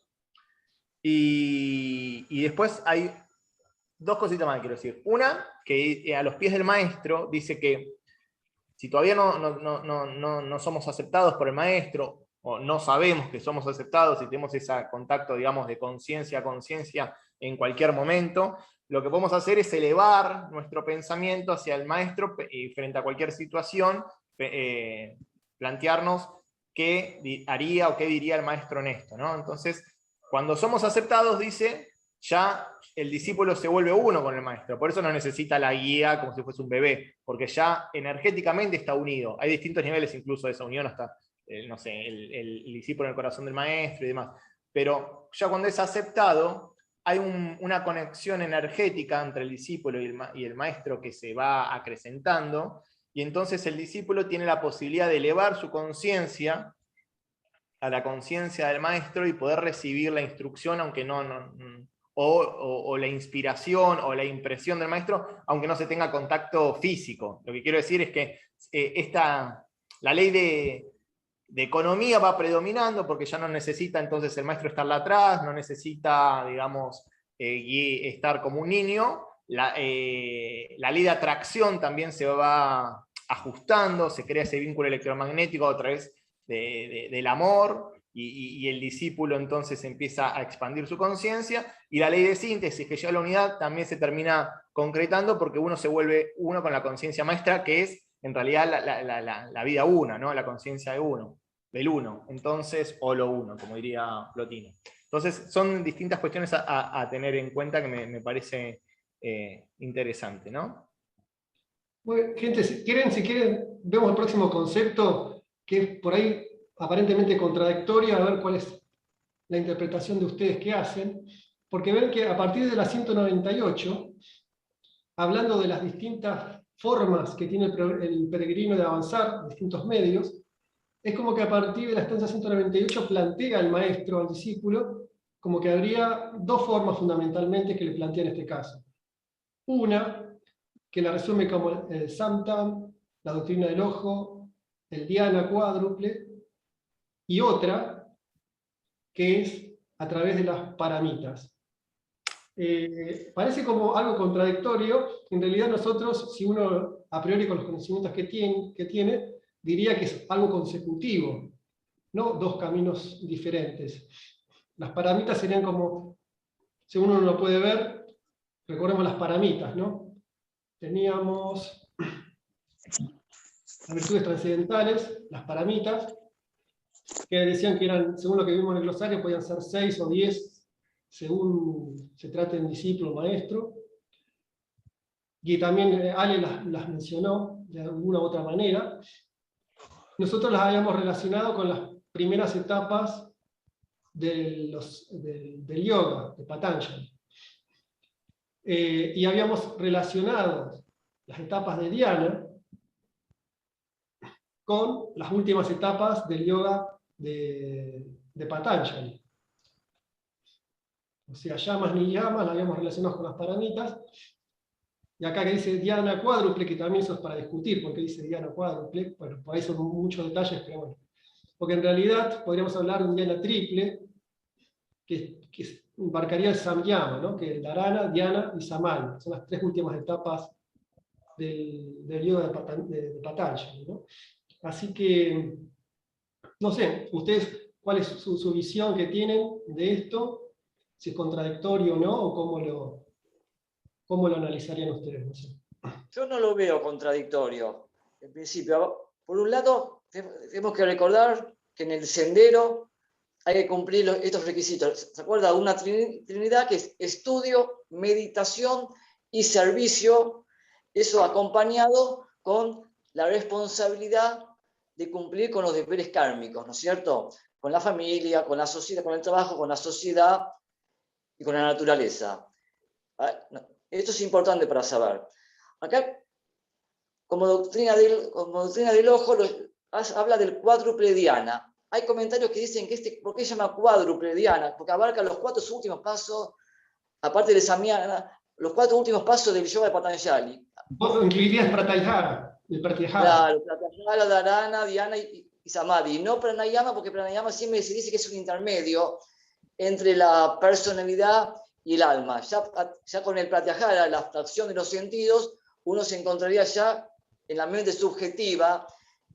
Y después hay dos cositas más que quiero decir. Una, que a los pies del maestro dice que si todavía no somos aceptados por el maestro, o no sabemos que somos aceptados y tenemos ese contacto, digamos, de conciencia a conciencia en cualquier momento, lo que podemos hacer es elevar nuestro pensamiento hacia el maestro y frente a cualquier situación, plantearnos qué haría o qué diría el maestro en esto, ¿no? Entonces, cuando somos aceptados, dice, ya el discípulo se vuelve uno con el maestro, por eso no necesita la guía como si fuese un bebé, porque ya energéticamente está unido. Hay distintos niveles incluso de esa unión, hasta, no sé, el discípulo en el corazón del maestro y demás. Pero ya cuando es aceptado, hay una conexión energética entre el discípulo y el maestro que se va acrecentando, y entonces el discípulo tiene la posibilidad de elevar su conciencia a la conciencia del maestro y poder recibir la instrucción, aunque o la inspiración o la impresión del maestro, aunque no se tenga contacto físico. Lo que quiero decir es que la ley de economía va predominando, porque ya no necesita entonces el maestro estarla atrás, no necesita, digamos, estar como un niño. La ley de atracción también se va ajustando, se crea ese vínculo electromagnético a través del amor, y el discípulo entonces empieza a expandir su conciencia, y la ley de síntesis que lleva a la unidad también se termina concretando, porque uno se vuelve uno con la conciencia maestra, que es en realidad la vida una, ¿no? La conciencia de uno, del uno, entonces, o lo uno, como diría Plotino. Entonces son distintas cuestiones a tener en cuenta que me parece interesante, ¿no? Bueno, gente, si quieren, vemos el próximo concepto, que es por ahí aparentemente contradictorio, a ver cuál es la interpretación de ustedes que hacen, porque ven que a partir de la 198, hablando de las distintas formas que tiene el peregrino de avanzar, distintos medios, es como que a partir de la estancia 198 plantea el maestro al discípulo como que habría dos formas fundamentalmente que le plantea en este caso. Una, que la resume como el Samtam, la doctrina del ojo, el Dhyana cuádruple, y otra, que es a través de las paramitas. Parece como algo contradictorio. En realidad nosotros, si uno a priori con los conocimientos que tiene, diría que es algo consecutivo, no dos caminos diferentes. Las paramitas serían como, según uno lo puede ver, recordemos las paramitas, ¿no? Teníamos las virtudes trascendentales, las paramitas, que decían que eran, según lo que vimos en el glosario, podían ser 6 o 10, según se trate de un discípulo o maestro. Y también Ale las mencionó de alguna u otra manera. Nosotros las habíamos relacionado con las primeras etapas del yoga, de Patanjali. Y habíamos relacionado las etapas de Dhyana con las últimas etapas del yoga de Patanjali. O sea, llamas ni llamas, las habíamos relacionado con las paramitas. Y acá que dice Dhyana cuádruple, que también eso es para discutir, porque dice Dhyana cuádruple, bueno, por ahí son muchos detalles, pero bueno. Porque en realidad podríamos hablar de un Dhyana triple, que embarcaría el Samyama, ¿no? Que es Dharana, Dhyana y Samana. Son las tres últimas etapas del yoga de Patanjali, ¿no? Así que, no sé, ustedes cuál es su visión que tienen de esto, si es contradictorio o no, o cómo lo analizarían ustedes. No sé. Yo no lo veo contradictorio, en principio. Por un lado, tenemos que recordar que en el sendero hay que cumplir estos requisitos. ¿Se acuerda? Una trinidad que es estudio, meditación y servicio, eso acompañado con la responsabilidad de cumplir con los deberes kármicos, ¿no es cierto? Con la familia, con la sociedad, con el trabajo, con la sociedad y con la naturaleza. Esto es importante para saber. Acá, como doctrina del ojo, habla del cuádruple dhyana. Hay comentarios que dicen que ¿por qué se llama cuádruple dhyana? Porque abarca los 4 últimos pasos, aparte de Samyana, los 4 últimos pasos del yoga de Patanjali. Vos incluirías Pratyahara, el Pratyahara. Claro, Pratyahara, Dharana, Dhyana y Samadhi. No Pranayama, porque Pranayama siempre se dice que es un intermedio entre la personalidad y el alma. Ya con el Pratyahara, la abstracción de los sentidos, uno se encontraría ya en la mente subjetiva,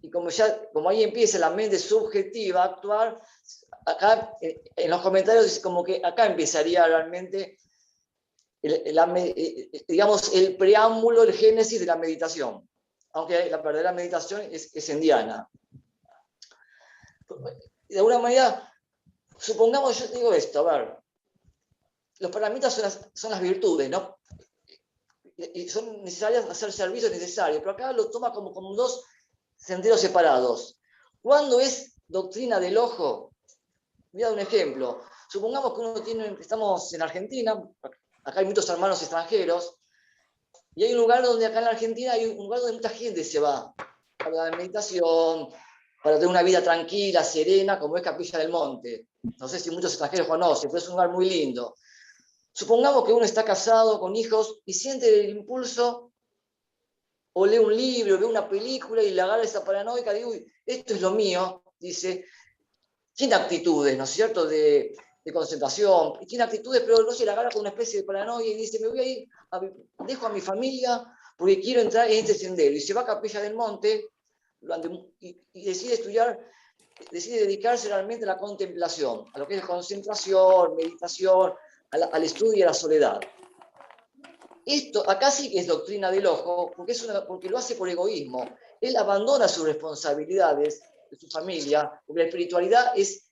y como ahí empieza la mente subjetiva a actuar, acá en los comentarios es como que acá empezaría realmente digamos, el preámbulo, el génesis de la meditación, aunque la verdadera meditación es en dhyana. De alguna manera, supongamos, yo digo esto, a ver, los paramitas son las virtudes, ¿no? Y son necesarias, hacer servicios necesarios, pero acá lo toma como 2 senderos separados. ¿Cuándo es doctrina del ojo? Voy a dar un ejemplo. Supongamos que estamos en Argentina, acá hay muchos hermanos extranjeros, y hay un lugar donde acá en la Argentina hay un lugar donde mucha gente se va para la meditación, para tener una vida tranquila, serena, como es Capilla del Monte. No sé si muchos extranjeros conocen, pero es un lugar muy lindo. Supongamos que uno está casado con hijos y siente el impulso, o lee un libro, ve una película y le agarra esa paranoica, digo, uy, esto es lo mío, dice, tiene actitudes, ¿no es cierto?, de concentración, tiene actitudes, pero no se la agarra con una especie de paranoia y dice, me voy a ir, dejo a mi familia porque quiero entrar en este sendero, y se va a Capilla del Monte y decide estudiar, decide dedicarse realmente a la contemplación, a lo que es concentración, meditación, al estudio y a la soledad. Esto acá sí que es doctrina del ojo, porque lo hace por egoísmo. Él abandona sus responsabilidades de su familia, porque la espiritualidad es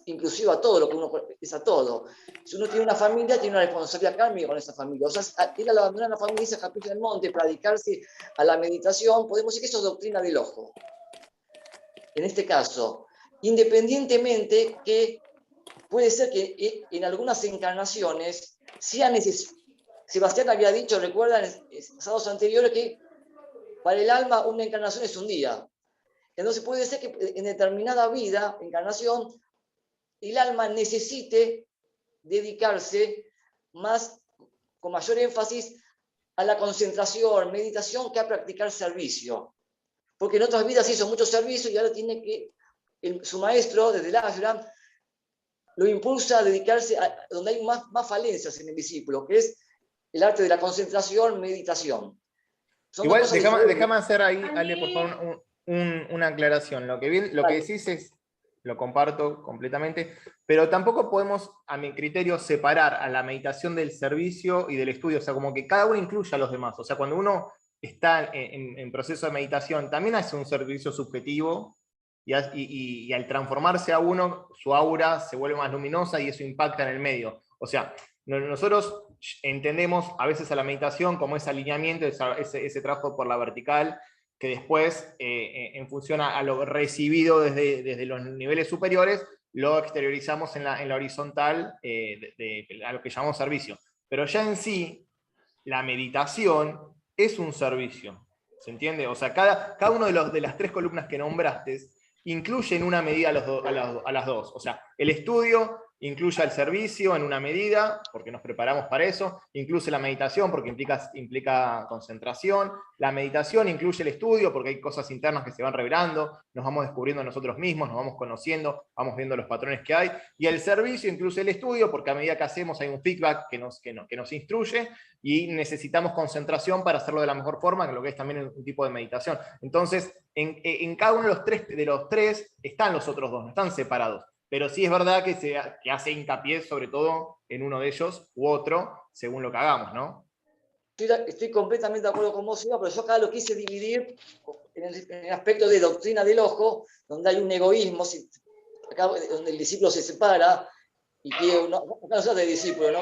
inclusiva a todo lo que uno es a todo. Si uno tiene una familia, tiene una responsabilidad kármica con esa familia. O sea, él al abandonar la familia, esa Capilla del Monte, para dedicarse a la meditación, podemos decir que eso es doctrina del ojo. En este caso, independientemente que puede ser que en algunas encarnaciones sea necesario. Sebastián había dicho, recuerdan, en sábados anteriores, que para el alma una encarnación es un día. Entonces puede ser que en determinada vida, encarnación, el alma necesite dedicarse con mayor énfasis a la concentración, meditación, que a practicar servicio. Porque en otras vidas hizo mucho servicio y ahora tiene que, su maestro, desde el ashram, lo impulsa a dedicarse a donde hay más falencias en el discípulo, que es el arte de la concentración, meditación. Igual, déjame hacer ahí, Ale, por favor, una aclaración. Lo que decís lo comparto completamente, pero tampoco podemos, a mi criterio, separar a la meditación del servicio y del estudio. O sea, como que cada uno incluye a los demás. O sea, cuando uno está en proceso de meditación, también hace un servicio subjetivo, y al transformarse a uno, su aura se vuelve más luminosa y eso impacta en el medio. O sea, nosotros entendemos a veces a la meditación como ese alineamiento, ese trabajo por la vertical, que después, en función a lo recibido desde los niveles superiores, lo exteriorizamos en la horizontal, a lo que llamamos servicio. Pero ya en sí, la meditación es un servicio, ¿se entiende? O sea, cada uno de las 3 columnas que nombraste incluye en una medida a las 2. O sea, el estudio incluye el servicio en una medida, porque nos preparamos para eso, incluye la meditación, porque implica concentración, la meditación incluye el estudio, porque hay cosas internas que se van revelando, nos vamos descubriendo nosotros mismos, nos vamos conociendo, vamos viendo los patrones que hay, y el servicio incluye el estudio, porque a medida que hacemos hay un feedback que nos instruye, y necesitamos concentración para hacerlo de la mejor forma, que lo que es también un tipo de meditación. Entonces, en cada uno de los tres están los otros 2, no están separados. pero sí es verdad que hace hincapié sobre todo en uno de ellos u otro, según lo que hagamos, ¿no? Estoy completamente de acuerdo con vos, Eva, pero yo acá lo quise dividir en el aspecto de doctrina del ojo, donde hay un egoísmo, acá donde el discípulo se separa, y que acá no se trata de discípulo, ¿no?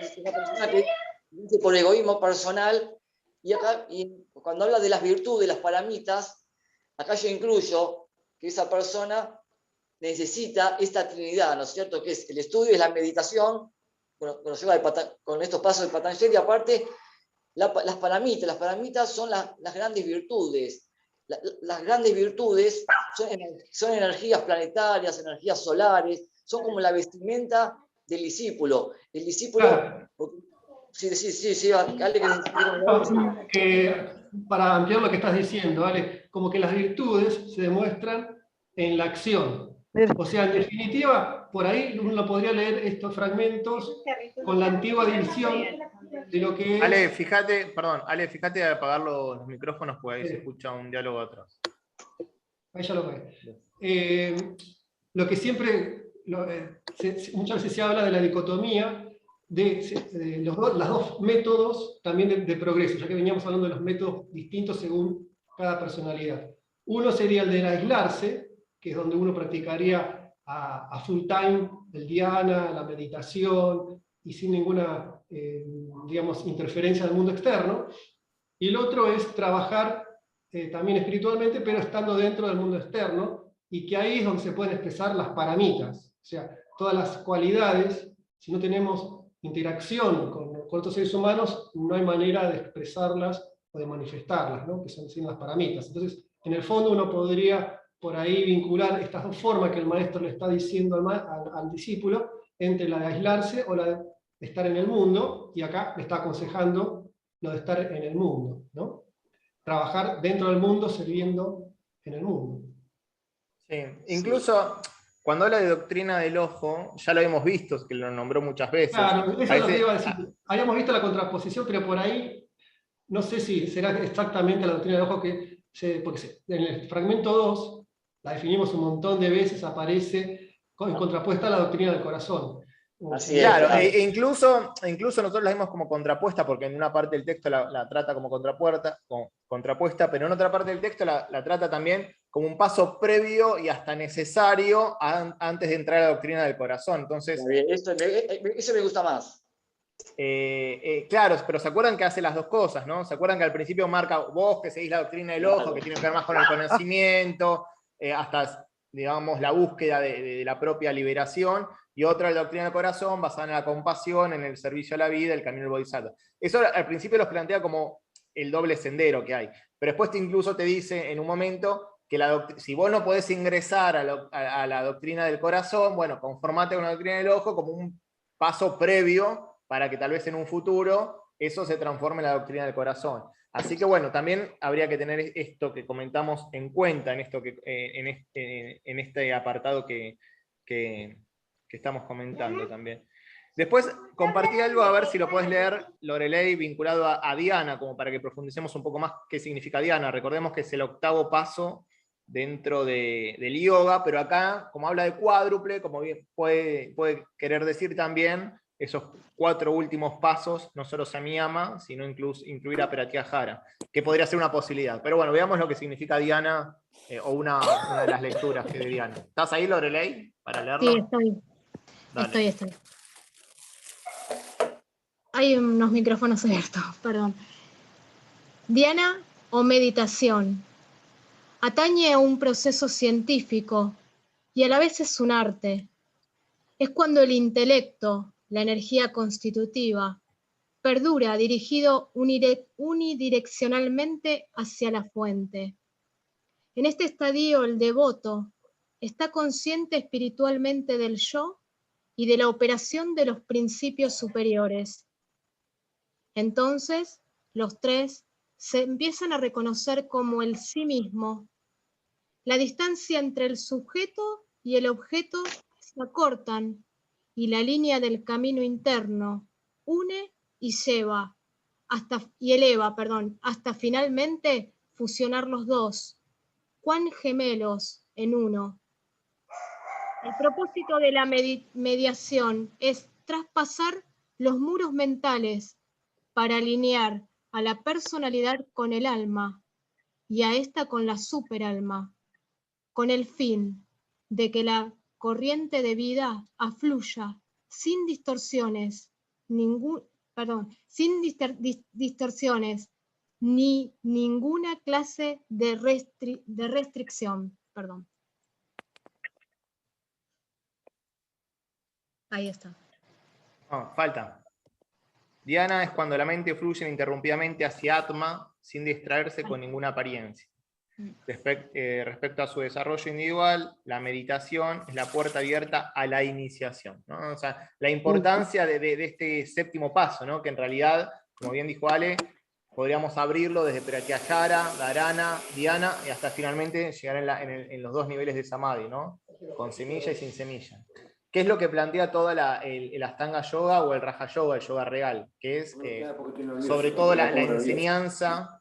Es una persona que dice por egoísmo personal, y cuando habla de las virtudes, las paramitas, acá yo incluyo que esa persona necesita esta trinidad, ¿no es cierto? Que es el estudio y la meditación, con estos pasos de Patanjali, y aparte las paramitas son las grandes virtudes. Las grandes virtudes son energías planetarias, energías solares, son como la vestimenta del discípulo. El discípulo... Claro. Sí, Ale, Para ampliar lo que estás diciendo, Ale, como que las virtudes se demuestran en la acción. O sea, en definitiva, por ahí uno podría leer estos fragmentos con la antigua división de lo que es... Ale, fíjate de apagar los micrófonos, porque ahí se escucha un diálogo atrás. Ahí ya lo ve. Lo que siempre, muchas veces se habla de la dicotomía de los dos métodos también de progreso, ya que veníamos hablando de los métodos distintos según cada personalidad. Uno sería el de aislarse, que es donde uno practicaría a full time el dhyana, la meditación, y sin ninguna, digamos, interferencia del mundo externo. Y el otro es trabajar también espiritualmente, pero estando dentro del mundo externo, y que ahí es donde se pueden expresar las paramitas, o sea, todas las cualidades. Si no tenemos interacción con otros seres humanos, no hay manera de expresarlas o de manifestarlas, ¿no? Que son las paramitas. Entonces, en el fondo uno podría por ahí vincular estas dos formas que el maestro le está diciendo al discípulo, entre la de aislarse o la de estar en el mundo, y acá le está aconsejando lo de estar en el mundo, ¿no? Trabajar dentro del mundo sirviendo en el mundo. Sí, incluso cuando habla de doctrina del ojo, ya lo hemos visto, que lo nombró muchas veces. Claro, eso es lo que iba a decir. Ah, Habíamos visto la contraposición, pero por ahí no sé si será exactamente la doctrina del ojo porque en el fragmento 2 la definimos un montón de veces, aparece en contrapuesta a la doctrina del corazón. Así es. Claro, incluso nosotros la vemos como contrapuesta, porque en una parte del texto la trata como contrapuesta, pero en otra parte del texto la trata también como un paso previo y hasta necesario antes de entrar a la doctrina del corazón. Entonces, eso me gusta más. claro, pero ¿se acuerdan que hace las dos cosas, no? ¿Se acuerdan que al principio marca vos que seguís la doctrina del ojo, que tiene que ver más con el conocimiento, hasta, digamos, la búsqueda de la propia liberación, y otra la doctrina del corazón, basada en la compasión, en el servicio a la vida, el camino del bodhisattva? Eso al principio los plantea como el doble sendero que hay, pero después incluso te dice en un momento que si vos no podés ingresar a la doctrina del corazón, bueno, conformate con la doctrina del ojo como un paso previo para que tal vez en un futuro eso se transforme en la doctrina del corazón. Así que bueno, también habría que tener esto que comentamos en cuenta en este apartado que estamos comentando también. Después compartí algo, a ver si lo podés leer, Lorelei, vinculado a Dhyana, como para que profundicemos un poco más qué significa Dhyana. Recordemos que es el octavo paso dentro del yoga, pero acá, como habla de cuádruple, como bien puede querer decir también, esos 4 últimos pasos, no solo Samyama, sino incluir a Pratyahara, que podría ser una posibilidad. Pero bueno, veamos lo que significa Dhyana, o una de las lecturas de Dhyana. ¿Estás ahí, Lorelei, para leerlo? Sí, estoy. Dale. Estoy. Hay unos micrófonos abiertos, perdón. Dhyana o meditación. Atañe a un proceso científico y a la vez es un arte. Es cuando el intelecto, la energía constitutiva, perdura dirigido unidireccionalmente hacia la fuente. En este estadio el devoto está consciente espiritualmente del yo y de la operación de los principios superiores. Entonces, los tres se empiezan a reconocer como el sí mismo. La distancia entre el sujeto y el objeto se acortan y la línea del camino interno une y eleva, hasta finalmente fusionar los dos, cuán gemelos en uno. El propósito de la mediación es traspasar los muros mentales para alinear a la personalidad con el alma y a esta con la superalma, con el fin de que la corriente de vida afluya sin distorsiones, distorsiones ni ninguna clase de restricción. Perdón. Ahí está. No, falta. Dhyana es cuando la mente fluye ininterrumpidamente hacia Atma sin distraerse con ninguna apariencia. Respecto a su desarrollo individual, la meditación es la puerta abierta a la iniciación, ¿no? O sea, la importancia de este séptimo paso, ¿no? Que en realidad, como bien dijo Ale, podríamos abrirlo desde Pratyahara, Dharana, Dhyana, y hasta finalmente llegar en los dos niveles de Samadhi, ¿no? Con semilla y sin semilla. ¿Qué es lo que plantea toda el Astanga Yoga o el Raja Yoga, el yoga real? Que es sobre todo la enseñanza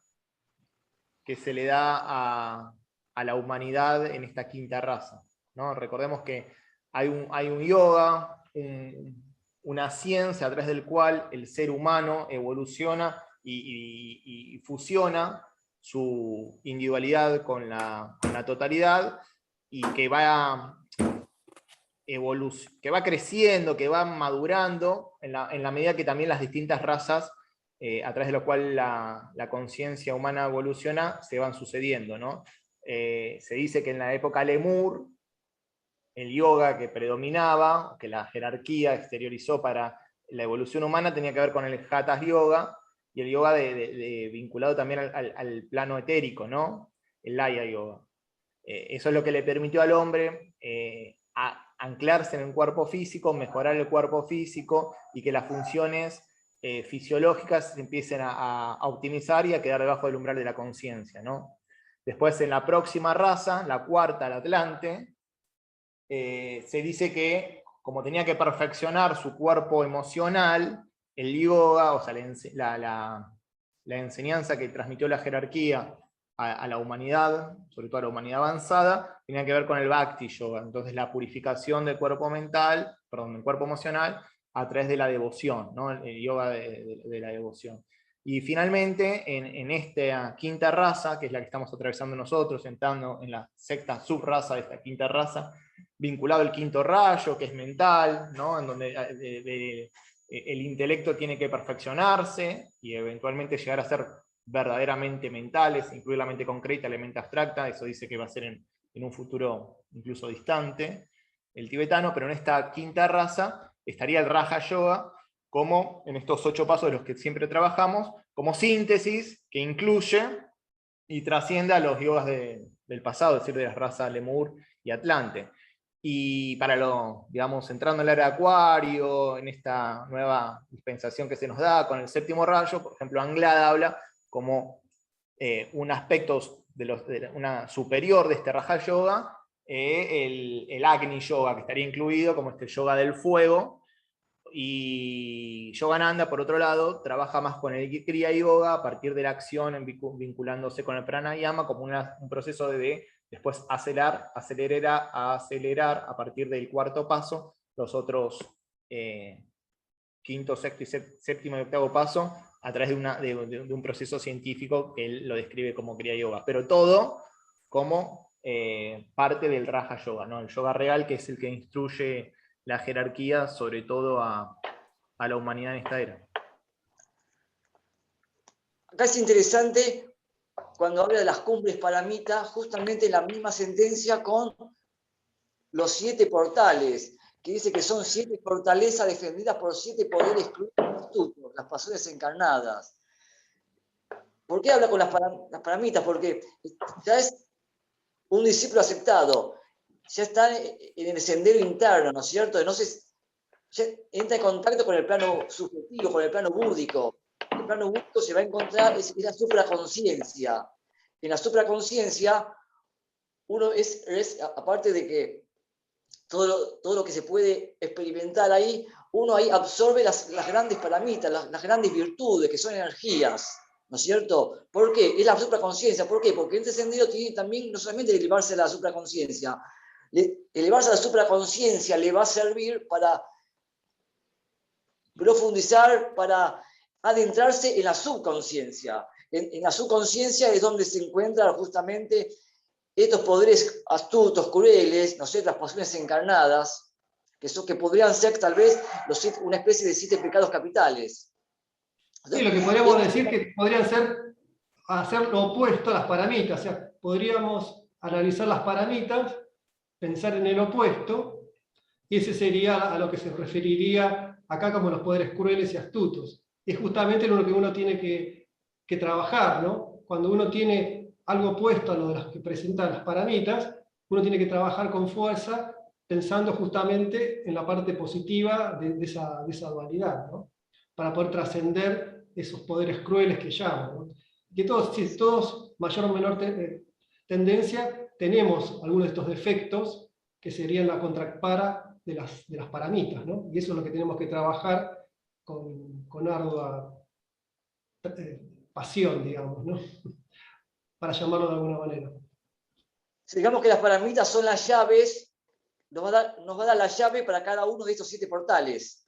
que se le da a la humanidad en esta quinta raza, ¿no? Recordemos que hay un yoga, una ciencia a través del cual el ser humano evoluciona y fusiona su individualidad con la totalidad, y que va creciendo, que va madurando en la medida que también las distintas razas a través de lo cual la conciencia humana evoluciona, se van sucediendo, ¿no? Se dice que en la época Lemur, el yoga que predominaba, que la jerarquía exteriorizó para la evolución humana, tenía que ver con el Hatha Yoga, y el yoga vinculado también al plano etérico, ¿no? El Laya Yoga. Eso es lo que le permitió al hombre anclarse en el cuerpo físico, mejorar el cuerpo físico, y que las funciones fisiológicas se empiecen a optimizar y a quedar debajo del umbral de la conciencia, ¿no? Después, en la próxima raza, la cuarta, el Atlante, se dice que, como tenía que perfeccionar su cuerpo emocional, el yoga, o sea, la enseñanza que transmitió la jerarquía a la humanidad, sobre todo a la humanidad avanzada, tenía que ver con el Bhakti Yoga. Entonces, la purificación del cuerpo del cuerpo emocional, a través de la devoción, ¿no? El yoga de la devoción. Y finalmente, en esta quinta raza, que es la que estamos atravesando nosotros, entrando en la sexta subraza de esta quinta raza, vinculado al quinto rayo, que es mental, ¿no? En donde el intelecto tiene que perfeccionarse y eventualmente llegar a ser verdaderamente mentales, incluir la mente concreta, la mente abstracta. Eso dice que va a ser en un futuro incluso distante, el tibetano. Pero en esta quinta raza estaría el Raja Yoga, como en estos 8 pasos de los que siempre trabajamos, como síntesis que incluye y trasciende a los yogas del pasado, es decir, de las razas Lemur y Atlante. Y para digamos, entrando en el área de Acuario, en esta nueva dispensación que se nos da con el séptimo rayo, por ejemplo, Anglada habla como un aspecto una superior de este Raja Yoga, el Agni Yoga, que estaría incluido como este yoga del fuego. Y Yogananda, por otro lado, trabaja más con el Kriya Yoga a partir de la acción, vinculándose con el Pranayama, como un proceso de después acelerar a partir del cuarto paso los otros quinto, sexto y séptimo y octavo paso, a través de un proceso científico que él lo describe como Kriya Yoga. Pero todo como parte del Raja Yoga, ¿no? El yoga real, que es el que instruye la jerarquía, sobre todo a la humanidad en esta era. Acá es interesante cuando habla de las cumbres paramitas, justamente la misma sentencia con los 7 portales, que dice que son 7 fortalezas defendidas por 7 poderes astutos, las pasiones encarnadas. ¿Por qué habla con las paramitas? Porque ya es un discípulo aceptado, ya está en el sendero interno, ¿no es cierto? Entonces, ya entra en contacto con el plano subjetivo, con el plano búdico. El plano búdico se va a encontrar, es la supraconciencia. En la supraconciencia, uno aparte de que todo lo que se puede experimentar ahí, uno ahí absorbe las grandes paramitas, las grandes virtudes, que son energías, ¿no es cierto? ¿Por qué? Es la supraconciencia. ¿Por qué? Porque en este sentido tiene también no solamente elevarse a la supraconciencia, elevarse a la supraconciencia le va a servir para profundizar, para adentrarse en la subconsciencia. En la subconsciencia es donde se encuentran justamente estos poderes astutos, crueles, ¿no sé?, las pasiones encarnadas, que podrían ser tal vez una especie de 7 pecados capitales. Sí, lo que podríamos decir que podrían ser hacer lo opuesto a las paramitas. O sea, podríamos analizar las paramitas, pensar en el opuesto, y ese sería a lo que se referiría acá como los poderes crueles y astutos. Es justamente lo que uno tiene que trabajar, ¿no? Cuando uno tiene algo opuesto a lo de las que presentan las paramitas, uno tiene que trabajar con fuerza pensando justamente en la parte positiva de esa dualidad, ¿no? Para poder trascender esos poderes crueles que llaman, ¿no? Que todos, mayor o menor tendencia, tenemos algunos de estos defectos que serían la contrapara de las paramitas, ¿no? Y eso es lo que tenemos que trabajar con ardua pasión, digamos, ¿no? Para llamarlo de alguna manera. Si digamos que las paramitas son las llaves, nos va a dar la llave para cada uno de estos 7 portales,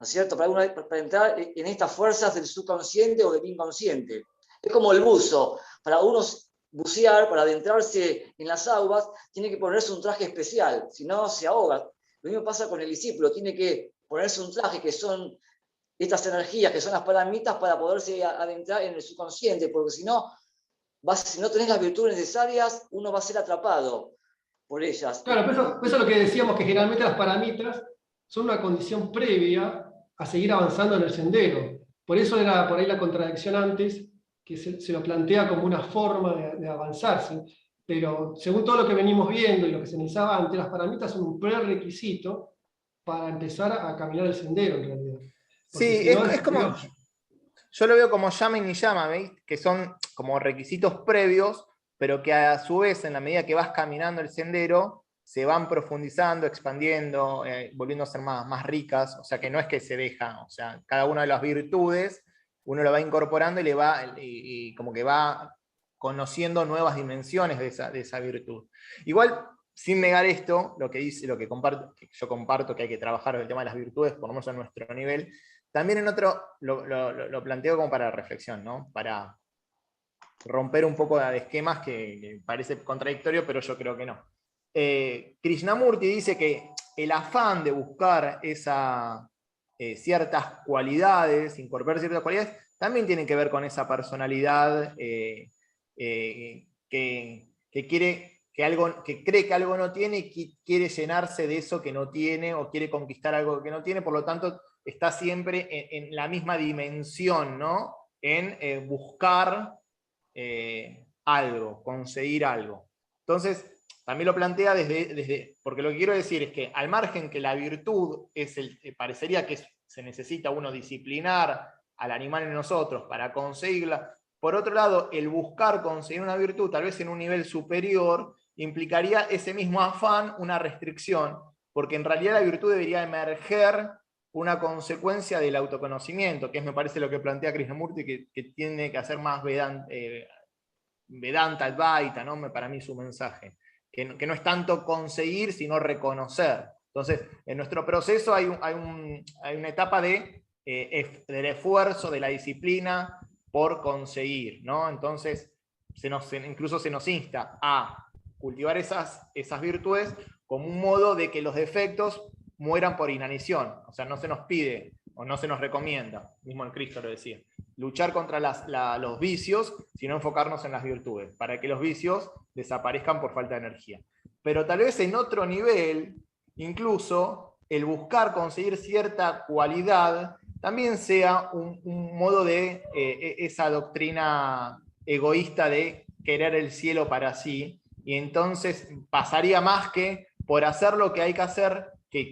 ¿no es cierto? Para entrar en estas fuerzas del subconsciente o del inconsciente. Es como el buzo. Para uno bucear, para adentrarse en las aguas, tiene que ponerse un traje especial, si no se ahoga. Lo mismo pasa con el discípulo, tiene que ponerse un traje que son estas energías, que son las paramitas, para poderse adentrar en el subconsciente, porque si no tenés las virtudes necesarias, uno va a ser atrapado por ellas. Claro, eso es lo que decíamos, que generalmente las paramitas son una condición previa a seguir avanzando en el sendero. Por eso era por ahí la contradicción antes, que se lo plantea como una forma de avanzarse. Pero según todo lo que venimos viendo y lo que se necesitaba antes, las paramitas son un prerequisito para empezar a caminar el sendero, en realidad. Porque Sí, si no, es como, yo lo veo como llama y ni llama, ¿veis? Que son como requisitos previos, pero que a su vez, en la medida que vas caminando el sendero, se van profundizando, expandiendo, volviendo a ser más ricas, o sea que no es que se deja, o sea, cada una de las virtudes uno lo va incorporando y como que va conociendo nuevas dimensiones de esa virtud. Igual, sin negar esto, lo que yo comparto que hay que trabajar el tema de las virtudes, por lo menos a nuestro nivel, también en otro lo planteo como para reflexión, ¿no? Para romper un poco de esquemas que parece contradictorio, pero yo creo que no. Krishnamurti dice que el afán de buscar ciertas cualidades, incorporar ciertas cualidades, también tiene que ver con esa personalidad que cree que algo no tiene y quiere llenarse de eso que no tiene, o quiere conquistar algo que no tiene, por lo tanto está siempre en la misma dimensión, ¿no? En buscar algo, conseguir algo. Entonces, también lo plantea porque lo que quiero decir es que al margen que la virtud parecería que se necesita uno disciplinar al animal en nosotros para conseguirla, por otro lado, el buscar conseguir una virtud, tal vez en un nivel superior, implicaría ese mismo afán, una restricción, porque en realidad la virtud debería emerger una consecuencia del autoconocimiento, que es, me parece, lo que plantea Krishnamurti, que tiene que hacer más Vedanta Advaita, ¿no? Para mí su mensaje, que no es tanto conseguir, sino reconocer. Entonces, en nuestro proceso hay una etapa del esfuerzo, de la disciplina por conseguir, ¿no? Entonces, incluso se nos insta a cultivar esas virtudes como un modo de que los defectos mueran por inanición. O sea, no se nos pide o no se nos recomienda, mismo el Cristo lo decía, luchar contra los vicios, sino enfocarnos en las virtudes, para que los vicios desaparezcan por falta de energía. Pero tal vez en otro nivel, incluso el buscar conseguir cierta cualidad también sea un modo de esa doctrina egoísta de querer el cielo para sí, y entonces pasaría más que por hacer lo que hay que hacer, que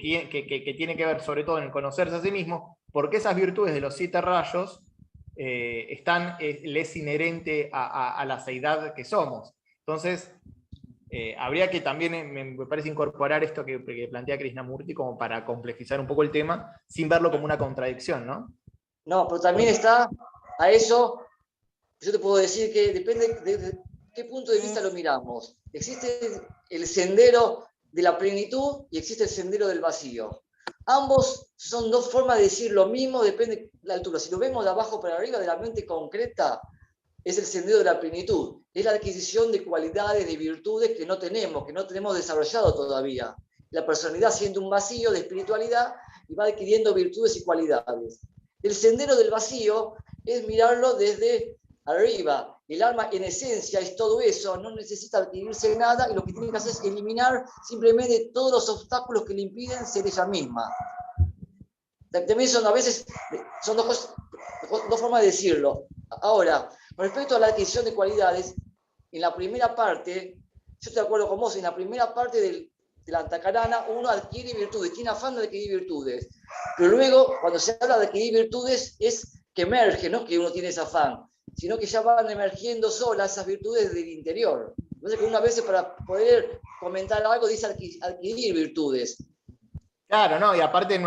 tiene que ver sobre todo en conocerse a sí mismo, porque esas virtudes de los 7 rayos les inherente a la seidad que somos. Entonces, habría que también, me parece, incorporar esto que plantea Krishnamurti como para complejizar un poco el tema, sin verlo como una contradicción, ¿no? No, pero también está a eso, yo te puedo decir que depende de qué punto de vista lo miramos. Existe el sendero de la plenitud y existe el sendero del vacío. Ambos son dos formas de decir lo mismo, depende de la altura. Si lo vemos de abajo para arriba, de la mente concreta, es el sendero de la plenitud. Es la adquisición de cualidades, de virtudes que no tenemos desarrollado todavía. La personalidad siente un vacío de espiritualidad y va adquiriendo virtudes y cualidades. El sendero del vacío es mirarlo desde arriba. El alma en esencia es todo eso, no necesita adquirirse nada y lo que tiene que hacer es eliminar simplemente todos los obstáculos que le impiden ser ella misma. También son a veces, son dos formas de decirlo. Ahora, con respecto a la adquisición de cualidades, en la primera parte, yo estoy de acuerdo con vos, en la primera parte de la Antakarana uno adquiere virtudes, tiene afán de adquirir virtudes. Pero luego, cuando se habla de adquirir virtudes, es que emerge, no que uno tiene ese afán, sino que ya van emergiendo solas esas virtudes del interior. Entonces, que una vez para poder comentar algo dice adquirir virtudes. Claro, no, y aparte en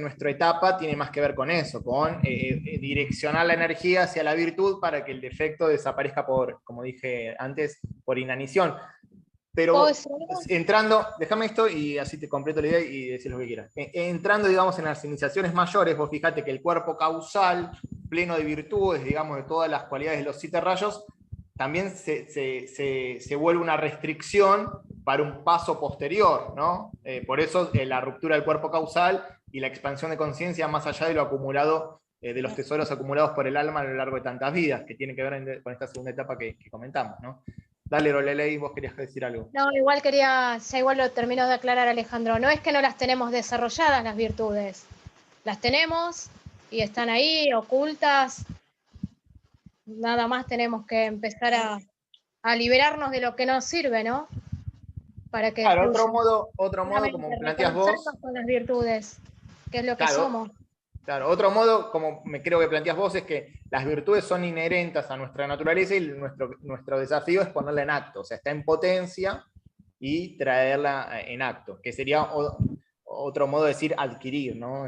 nuestra etapa tiene más que ver con eso, con direccionar la energía hacia la virtud para que el defecto desaparezca por, como dije antes, por inanición. Pero entrando, déjame esto y así te completo la idea y decís lo que quieras. Entrando, digamos, en las iniciaciones mayores, vos fijate que el cuerpo causal, pleno de virtudes, digamos, de todas las cualidades de los 7 rayos, también se vuelve una restricción para un paso posterior, ¿no? Por eso la ruptura del cuerpo causal y la expansión de conciencia más allá de lo acumulado, de los tesoros acumulados por el alma a lo largo de tantas vidas, que tiene que ver con esta segunda etapa que comentamos, ¿no? Dale, Lorelei, vos querías decir algo. No, igual lo terminó de aclarar Alejandro. No es que no las tenemos desarrolladas las virtudes. Las tenemos y están ahí, ocultas. Nada más tenemos que empezar a liberarnos de lo que nos sirve, ¿no? Para que claro, otro modo como planteas vos. Con las virtudes, que es lo que somos. Claro, otro modo, como me creo que planteas vos, es que las virtudes son inherentes a nuestra naturaleza y nuestro desafío es ponerla en acto, o sea, está en potencia y traerla en acto, que sería otro modo de decir adquirir, ¿no?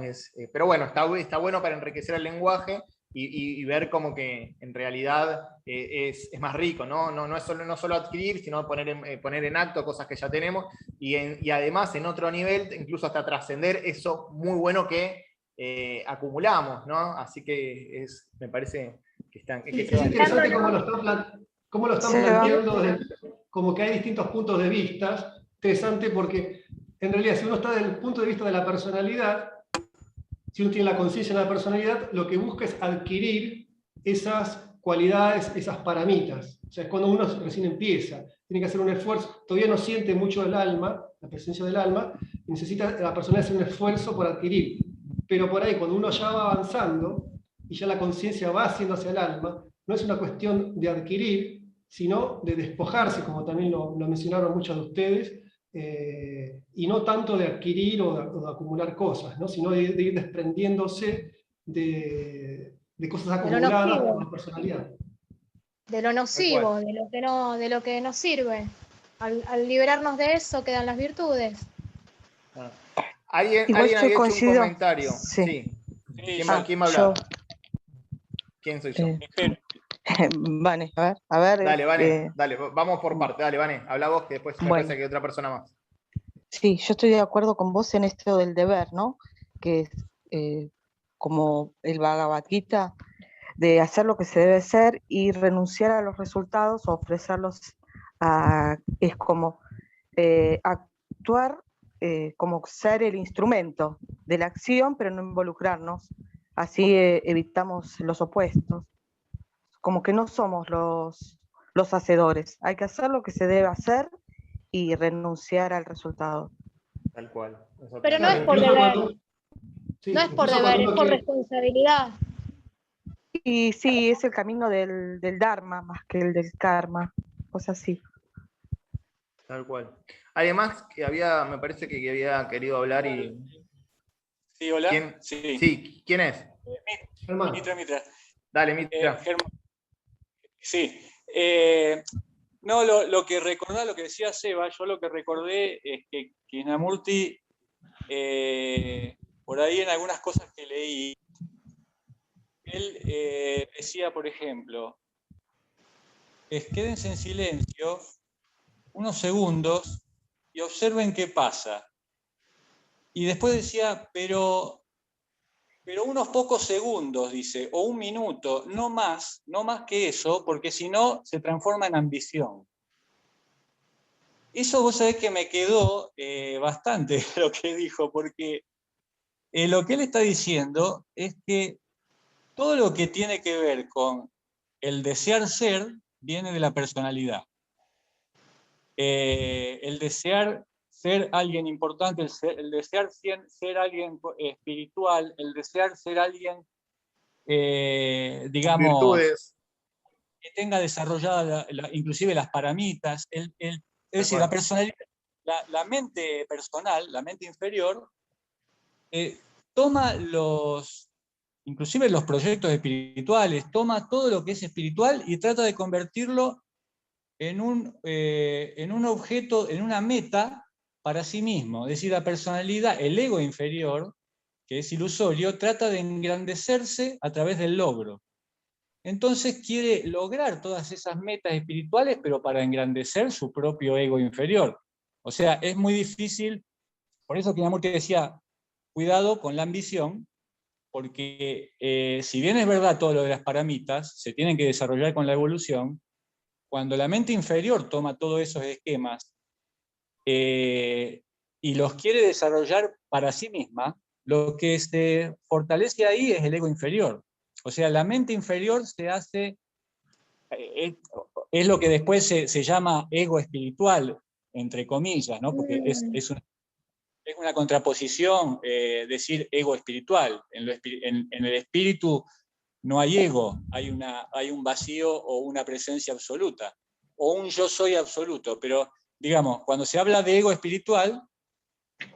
Pero bueno, está bueno para enriquecer el lenguaje y ver como que en realidad es más rico, ¿no? No solo adquirir, sino poner en acto cosas que ya tenemos y además en otro nivel, incluso hasta trascender eso muy bueno que acumulamos, ¿no? Así que me parece que están... Es interesante cómo lo están planteando, como que hay distintos puntos de vista. Interesante porque, en realidad, si uno está desde el punto de vista de la personalidad, si uno tiene la conciencia de la personalidad, lo que busca es adquirir esas cualidades, esas paramitas. O sea, es cuando uno recién empieza, tiene que hacer un esfuerzo, todavía no siente mucho el alma, la presencia del alma, y necesita la persona hacer un esfuerzo por adquirir. Pero por ahí, cuando uno ya va avanzando y ya la conciencia va haciendo hacia el alma, no es una cuestión de adquirir, sino de despojarse, como también lo mencionaron muchos de ustedes, y no tanto de adquirir o de acumular cosas, ¿no? Sino de ir desprendiéndose de cosas acumuladas por la personalidad. De lo nocivo, de lo que nos sirve. Al liberarnos de eso quedan las virtudes. Alguien había hecho un comentario. Sí. ¿Quién me hablaba? ¿Quién soy yo? Vane, a ver. Dale, Vane, dale, vamos por parte. Dale, Vane, habla vos que después me parece que hay otra persona más. Sí, yo estoy de acuerdo con vos en esto del deber, ¿no? Que es como el Bhagavad Gita, de hacer lo que se debe hacer y renunciar a los resultados o ofrecerlos es como actuar como ser el instrumento de la acción, pero no involucrarnos. Así evitamos los opuestos. Como que no somos los hacedores. Hay que hacer lo que se debe hacer y renunciar al resultado. Tal cual. Pero no es por deber. No es por deber, es por responsabilidad. Y sí, es el camino del Dharma más que el del karma. Cosas así. Tal cual. Además, me parece que había querido hablar y... Sí, hola. ¿Quién? Sí, ¿quién es? Mitra. Dale, Mitra. Sí. No, lo que recordaba, lo que decía Seba, yo lo que recordé es que Krishnamurti, por ahí en algunas cosas que leí, él decía, por ejemplo, quédense en silencio unos segundos y observen qué pasa. Y después decía, pero unos pocos segundos, dice, o un minuto, no más que eso, porque si no se transforma en ambición. Eso vos sabés que me quedó bastante lo que dijo, porque lo que él está diciendo es que todo lo que tiene que ver con el desear ser viene de la personalidad. El desear ser alguien importante, el desear ser alguien espiritual, el desear ser alguien, digamos, Virtudes. que tenga desarrollada inclusive las paramitas, es decir, la personalidad, la mente personal, la mente inferior, toma inclusive los proyectos espirituales, toma todo lo que es espiritual y trata de convertirlo en un objeto, en una meta para sí mismo. Es decir, la personalidad, el ego inferior, que es ilusorio, trata de engrandecerse a través del logro. Entonces quiere lograr todas esas metas espirituales, pero para engrandecer su propio ego inferior. O sea, es muy difícil, por eso Krishnamurti decía, cuidado con la ambición, porque si bien es verdad todo lo de las paramitas, se tienen que desarrollar con la evolución, cuando la mente inferior toma todos esos esquemas y los quiere desarrollar para sí misma, lo que se fortalece ahí es el ego inferior. O sea, la mente inferior se hace, es lo que después se llama ego espiritual, entre comillas, ¿no? Porque es una contraposición decir ego espiritual. En el espíritu no hay ego, hay un vacío o una presencia absoluta, o un yo soy absoluto, pero digamos, cuando se habla de ego espiritual,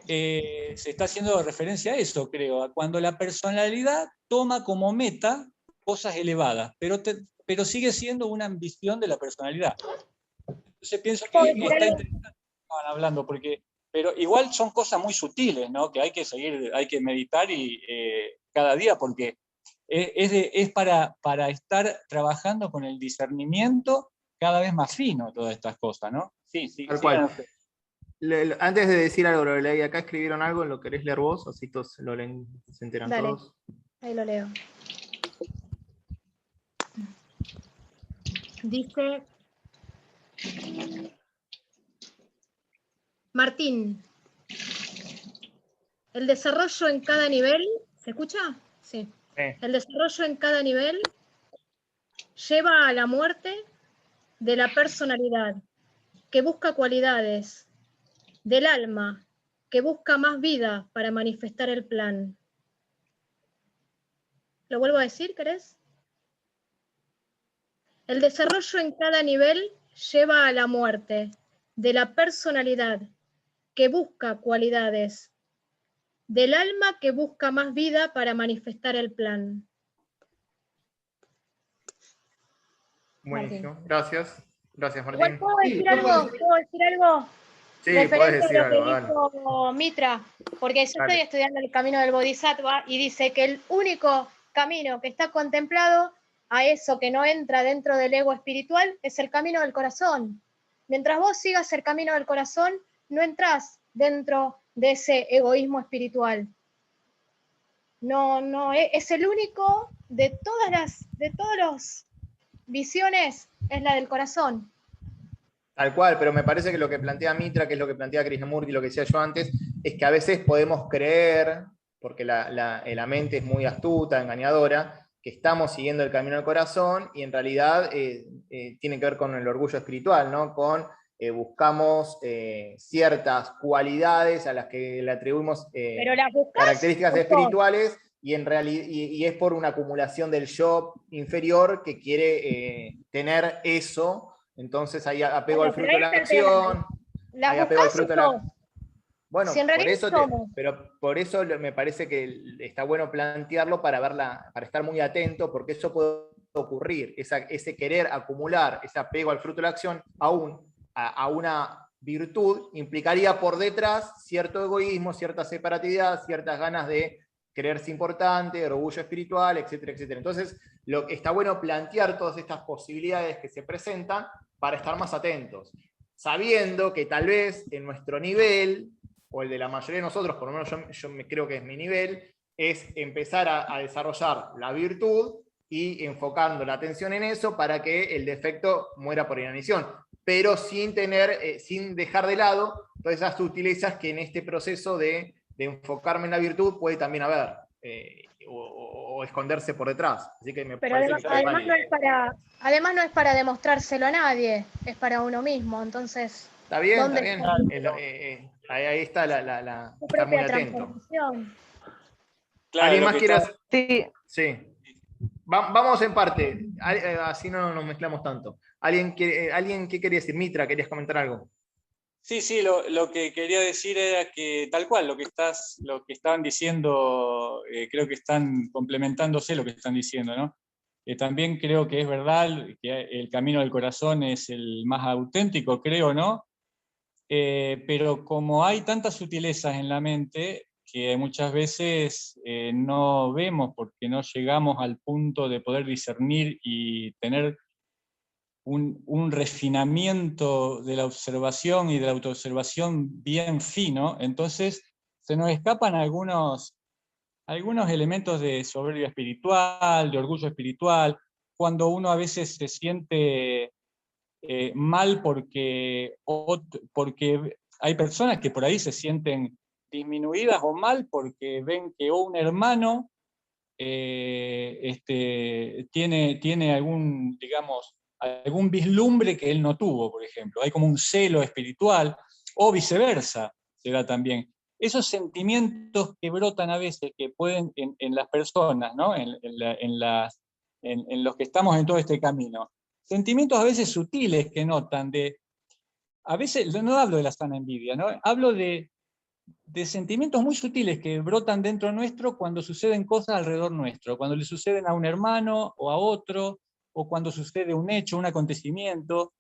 se está haciendo referencia a eso, creo, a cuando la personalidad toma como meta cosas elevadas, pero sigue siendo una ambición de la personalidad. Entonces pienso que está interesante lo que estaban hablando, pero igual son cosas muy sutiles, ¿no? Que hay que seguir, hay que meditar cada día, porque es para estar trabajando con el discernimiento cada vez más fino, todas estas cosas, ¿no? Sí, Tal cual. Antes de decir algo, lo leí acá, escribieron algo, ¿lo querés leer vos? Así todos lo leen, se enteran. Dale. Todos. Ahí lo leo. Dice Martín, el desarrollo en cada nivel, ¿se escucha? Sí. El desarrollo en cada nivel lleva a la muerte de la personalidad, que busca cualidades, del alma, que busca más vida para manifestar el plan. ¿Lo vuelvo a decir, querés? El desarrollo en cada nivel lleva a la muerte de la personalidad, que busca cualidades, del alma que busca más vida para manifestar el plan. Buenísimo, Martín. gracias. Gracias, Martín. Igual puedo decir algo. Sí, referente podés decir a lo que algo, dijo Mitra, porque yo estoy estudiando el camino del Bodhisattva y dice que el único camino que está contemplado a eso que no entra dentro del ego espiritual es el camino del corazón. Mientras vos sigas el camino del corazón, no entrás dentro de ese egoísmo espiritual. No, es el único de todas las visiones, es la del corazón. Tal cual, pero me parece que lo que plantea Mitra, que es lo que plantea Krishnamurti, lo que decía yo antes, es que a veces podemos creer, porque la mente es muy astuta, engañadora, que estamos siguiendo el camino del corazón y en realidad tiene que ver con el orgullo espiritual, ¿no? Buscamos ciertas cualidades a las que le atribuimos características espirituales y en realidad y es por una acumulación del yo inferior que quiere tener eso. Entonces hay apego al fruto de la acción, hay apego al fruto de la... Bueno, si por eso me parece que está bueno plantearlo para estar muy atento, porque eso puede ocurrir, ese querer acumular, ese apego al fruto de la acción a una virtud, implicaría por detrás cierto egoísmo, cierta separatividad, ciertas ganas de creerse importante, orgullo espiritual, etcétera, etcétera. Entonces, está bueno plantear todas estas posibilidades que se presentan para estar más atentos. sabiendo que tal vez en nuestro nivel, o el de la mayoría de nosotros, por lo menos yo me creo que es mi nivel, es empezar a desarrollar la virtud y enfocando la atención en eso para que el defecto muera por inanición, pero sin dejar de lado todas esas sutilezas que en este proceso de enfocarme en la virtud puede también haber, o esconderse por detrás. Así que me Pero parece además, que está válido. además no es para demostrárselo a nadie, es para uno mismo. Entonces, Está bien, ¿dónde está bien. está Ahí está tu estar muy propia atento. transformación? Claro, ¿Alguien lo más que quiere está- hacer? Sí, Sí. Vamos en parte, así no nos mezclamos tanto. ¿Alguien qué quería decir? Mitra, ¿querías comentar algo? Sí, sí, lo que quería decir era que tal cual, lo que estaban diciendo, creo que están complementándose lo que están diciendo, ¿no? También creo que es verdad que el camino del corazón es el más auténtico, creo, ¿no? Pero como hay tantas sutilezas en la mente que muchas veces no vemos porque no llegamos al punto de poder discernir y tener un refinamiento de la observación y de la autoobservación bien fino, entonces se nos escapan algunos elementos de soberbia espiritual, de orgullo espiritual, cuando uno a veces se siente mal porque hay personas que por ahí se sienten disminuidas o mal porque ven que un hermano tiene algún, digamos, algún vislumbre que él no tuvo, por ejemplo. Hay como un celo espiritual, o viceversa, se da también. Esos sentimientos que brotan a veces, que pueden en las personas, ¿no? En los que estamos en todo este camino. Sentimientos a veces sutiles que notan a veces, no hablo de la sana envidia, ¿no? Hablo de sentimientos muy sutiles que brotan dentro nuestro cuando suceden cosas alrededor nuestro, cuando le suceden a un hermano o a otro, o cuando sucede un hecho, un acontecimiento.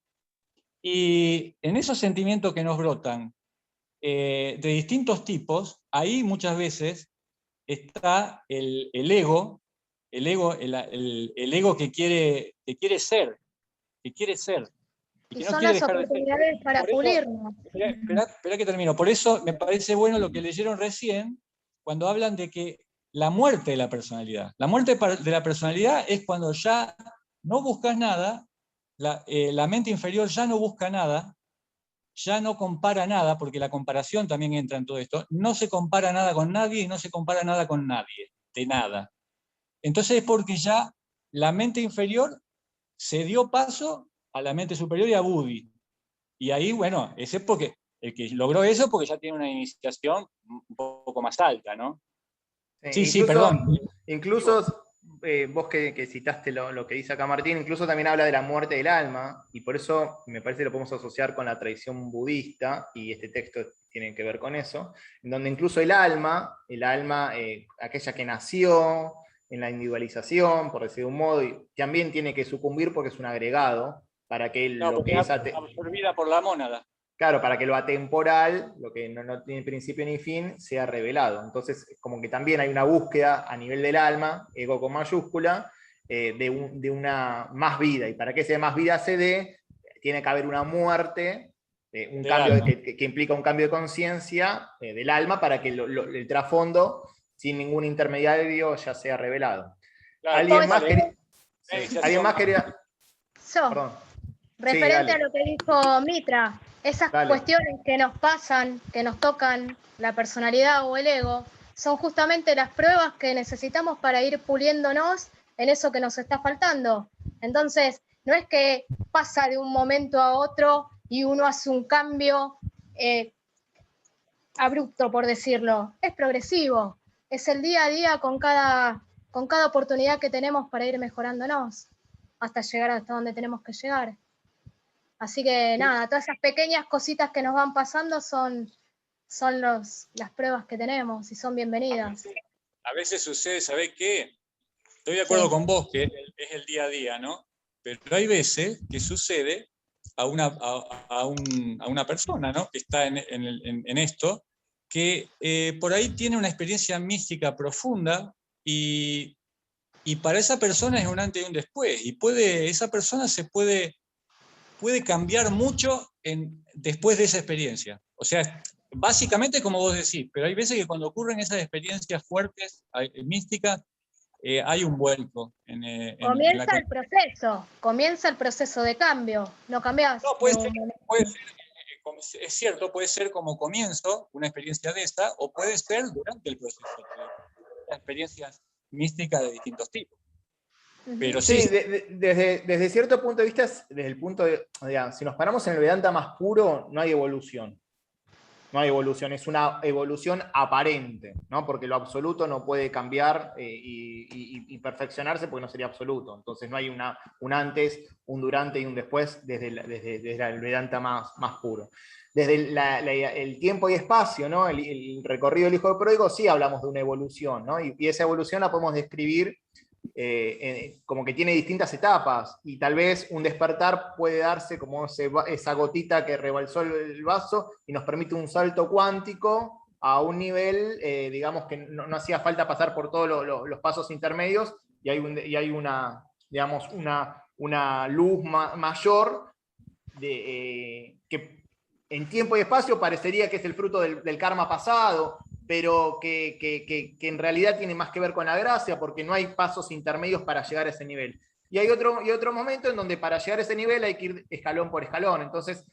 Y en esos sentimientos que nos brotan, de distintos tipos, ahí muchas veces está el ego, el ego que quiere ser, y Y que no son quiere las dejar de ser. oportunidades para Por eso, pulirnos. espera que termino. Por eso me parece bueno lo que leyeron recién, cuando hablan de que la muerte de la personalidad. La muerte de la personalidad es cuando ya no buscas nada, la mente inferior ya no busca nada, ya no compara nada, porque la comparación también entra en todo esto, no se compara nada con nadie y no se compara nada con nadie, de nada. Entonces es porque ya la mente inferior se dio paso a la mente superior y a Buddhi. Y ahí, bueno, ese es porque el que logró eso porque ya tiene una iniciación un poco más alta, ¿no? Sí, perdón. Incluso vos que citaste lo que dice acá Martín, incluso también habla de la muerte del alma, y por eso me parece que lo podemos asociar con la tradición budista, y este texto tiene que ver con eso, en donde incluso el alma aquella que nació en la individualización, por decir de un modo, y también tiene que sucumbir porque es un agregado, para que No, lo porque que es es absorbida por la mónada. claro, para que lo atemporal, lo que no tiene principio ni fin, sea revelado. Entonces, como que también hay una búsqueda a nivel del alma, ego con mayúscula, de una más vida. Y para que esa más vida se dé, tiene que haber una muerte, un Del cambio alma. que implica un cambio de conciencia del alma para que el trasfondo, sin ningún intermediario, ya sea revelado. Claro, ¿Alguien más vale. quería? Sí. ¿Alguien más quería? Yo, Perdón. referente a Dale. lo que dijo Mitra, esas Dale. cuestiones que nos pasan, que nos tocan la personalidad o el ego, son justamente las pruebas que necesitamos para ir puliéndonos en eso que nos está faltando. Entonces, no es que pasa de un momento a otro y uno hace un cambio abrupto, por decirlo. Es progresivo. Es el día a día con cada oportunidad que tenemos para ir mejorándonos hasta llegar hasta donde tenemos que llegar. Así que nada, todas esas pequeñas cositas que nos van pasando son las pruebas que tenemos y son bienvenidas. A veces sucede, ¿sabés qué? Estoy de acuerdo con vos que es el día a día, ¿no? Pero hay veces que sucede a una persona, ¿no? Que está en esto, que por ahí tiene una experiencia mística profunda y para esa persona es un antes y un después. Y esa persona se puede cambiar mucho después de esa experiencia. O sea, básicamente como vos decís, pero hay veces que cuando ocurren esas experiencias fuertes, místicas, hay un vuelco en comienza el proceso de cambio, no cambias. No, es cierto, puede ser como comienzo una experiencia de esta, o puede ser durante el proceso, experiencias místicas de distintos tipos. Pero sí, sí, desde cierto punto de vista, desde el punto de, digamos, si nos paramos en el Vedanta más puro, no hay evolución. No hay evolución, es una evolución aparente, ¿no? Porque lo absoluto no puede cambiar y perfeccionarse porque no sería absoluto. Entonces no hay un antes, un durante y un después desde el Vedanta más puro. Desde el tiempo y espacio, ¿no? El recorrido del hijo de pródigo, sí hablamos de una evolución, ¿no? Y esa evolución la podemos describir como que tiene distintas etapas, y tal vez un despertar puede darse como esa gotita que rebalsó el vaso y nos permite un salto cuántico a un nivel, digamos que no hacía falta pasar por todos los pasos intermedios, y hay una, digamos, una luz mayor que en tiempo y espacio parecería que es el fruto del karma pasado, pero que en realidad tiene más que ver con la gracia, porque no hay pasos intermedios para llegar a ese nivel. Y hay otro momento en donde para llegar a ese nivel hay que ir escalón por escalón. Entonces,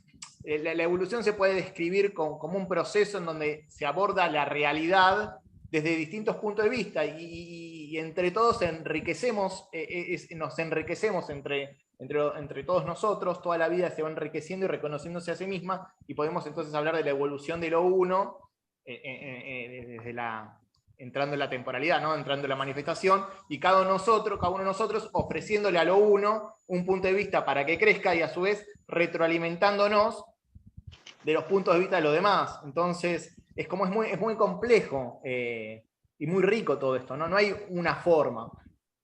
la evolución se puede describir como un proceso en donde se aborda la realidad desde distintos puntos de vista, y entre todos nos enriquecemos entre todos nosotros. Toda la vida se va enriqueciendo y reconociéndose a sí misma, y podemos entonces hablar de la evolución de lo uno, entrando en la temporalidad, ¿no? Entrando en la manifestación, y cada uno de nosotros ofreciéndole a lo uno un punto de vista para que crezca, y a su vez retroalimentándonos de los puntos de vista de los demás. Entonces es muy complejo y muy rico todo esto, ¿no? No hay una forma.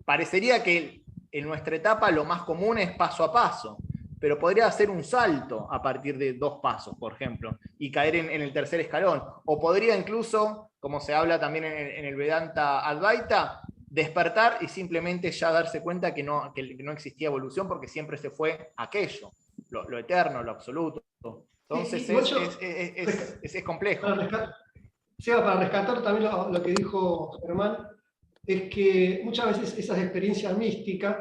Parecería que en nuestra etapa lo más común es paso a paso, pero podría hacer un salto a partir de 2 pasos, por ejemplo, y caer en el tercer escalón. O podría incluso, como se habla también en el Vedanta Advaita, despertar y simplemente ya darse cuenta que no existía evolución, porque siempre se fue aquello, lo eterno, lo absoluto. Entonces es complejo. Para rescatar también lo que dijo Germán, es que muchas veces esas experiencias místicas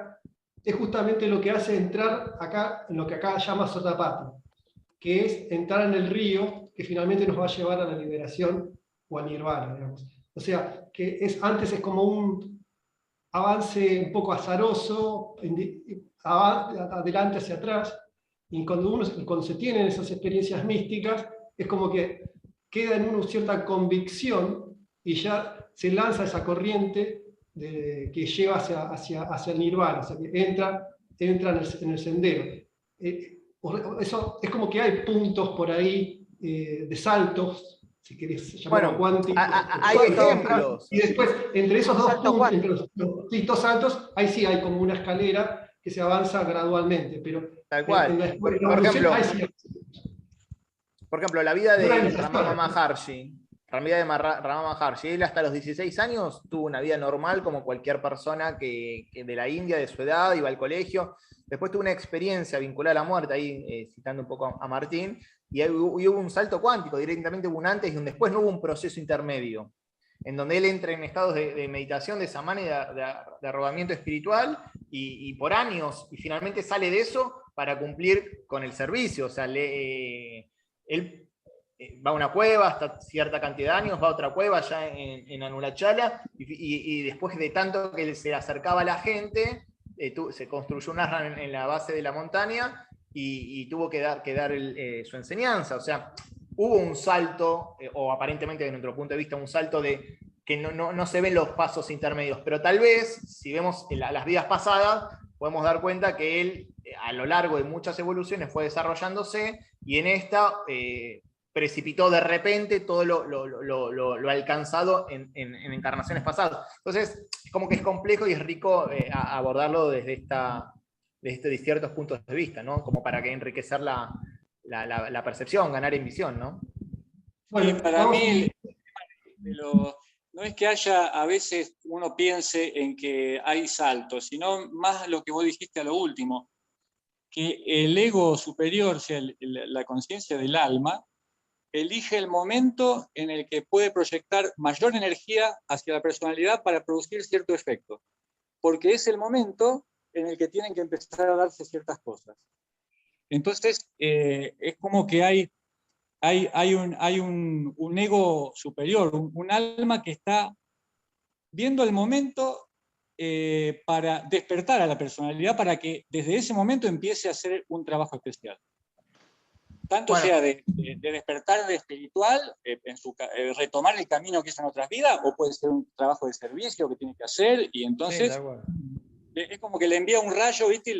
es justamente lo que hace entrar acá, en lo que acá llama Sotapati, que es entrar en el río que finalmente nos va a llevar a la liberación o al nirvana, digamos. O sea, que antes es como un avance un poco azaroso, adelante hacia atrás, y cuando se tienen esas experiencias místicas, es como que queda en uno cierta convicción y ya se lanza esa corriente que lleva hacia el nirvana, o sea, que entra en el sendero. Eso es como que hay puntos por ahí de saltos, si querés llamarlo cuántico. Hay ejemplos. Y después, entre esos dos puntos, entre los distintos saltos, ahí sí hay como una escalera que se avanza gradualmente, pero tal cual. Por ejemplo, la vida de Ramana Maharshi. Él hasta los 16 años tuvo una vida normal como cualquier persona que de la India, de su edad, iba al colegio. Después tuvo una experiencia vinculada a la muerte, ahí citando un poco a Martín, y hubo un salto cuántico, directamente hubo un antes y un después, no hubo un proceso intermedio, en donde él entra en estados de meditación, de samana y de arrobamiento espiritual, y por años, y finalmente sale de eso para cumplir con el servicio. O sea, él va a una cueva hasta cierta cantidad de años, va a otra cueva ya en Anulachala, y después de tanto que se acercaba a la gente, se construyó un ashram en la base de la montaña, y tuvo que dar su enseñanza. O sea, hubo un salto, o aparentemente desde nuestro punto de vista un salto de que no se ven los pasos intermedios, pero tal vez, si vemos las vidas pasadas, podemos dar cuenta que él, a lo largo de muchas evoluciones, fue desarrollándose, y en esta precipitó de repente todo lo alcanzado en encarnaciones pasadas. Entonces, como que es complejo y es rico abordarlo desde ciertos puntos de vista, ¿no? Como para que enriquecer la percepción, ganar en visión, ¿no? Bueno, y para mí, no es que haya, a veces uno piense en que hay saltos, sino más lo que vos dijiste a lo último. que el ego superior, o sea, la conciencia del alma, elige el momento en el que puede proyectar mayor energía hacia la personalidad para producir cierto efecto, porque es el momento en el que tienen que empezar a darse ciertas cosas. Entonces, es como que hay un ego superior, un alma que está viendo el momento para despertar a la personalidad, para que desde ese momento empiece a hacer un trabajo especial. Tanto Bueno. sea de despertar de espiritual, retomar el camino que hizo en otras vidas, o puede ser un trabajo de servicio que tiene que hacer, y entonces Sí, bueno. es como que le envía un rayo, ¿viste?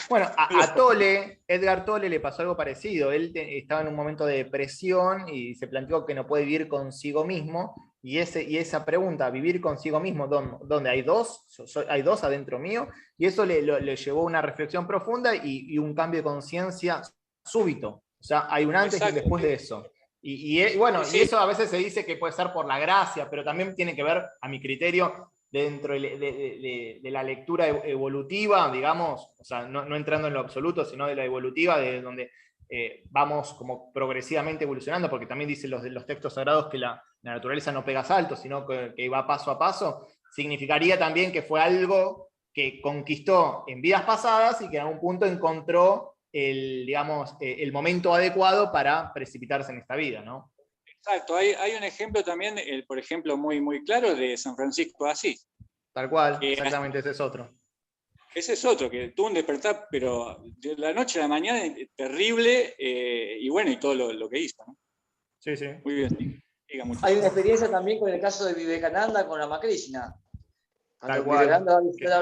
Bueno, a Tolle, Edgar Tolle le pasó algo parecido. Él estaba en un momento de depresión y se planteó que no puede vivir consigo mismo. Y esa pregunta, ¿vivir consigo mismo? ¿Dónde? ¿Hay dos? ¿Hay dos adentro mío? Y eso le llevó a una reflexión profunda y un cambio de conciencia súbito. O sea, hay un antes y un después de eso. Bueno, Sí, y eso a veces se dice que puede ser por la gracia, pero también tiene que ver, a mi criterio, dentro de la lectura evolutiva, digamos, o sea, no entrando en lo absoluto, sino de la evolutiva, de donde vamos como progresivamente evolucionando, porque también dicen los textos sagrados que la naturaleza no pega saltos, sino que va paso a paso, significaría también que fue algo que conquistó en vidas pasadas y que en algún punto encontró digamos, el momento adecuado para precipitarse en esta vida, ¿no? exacto. Hay un ejemplo también, por ejemplo, muy claro de San Francisco de Asís. Tal cual, exactamente, ese es otro. Ese es otro, que tuvo un despertar, pero de la noche a la mañana, terrible, y bueno, y todo lo que hizo, ¿no? Sí, sí. Muy bien, diga mucho. Hay una experiencia también con el caso de Vivekananda con la Ramakrishna. Cuando Tal cual. Vivekananda va a visitar a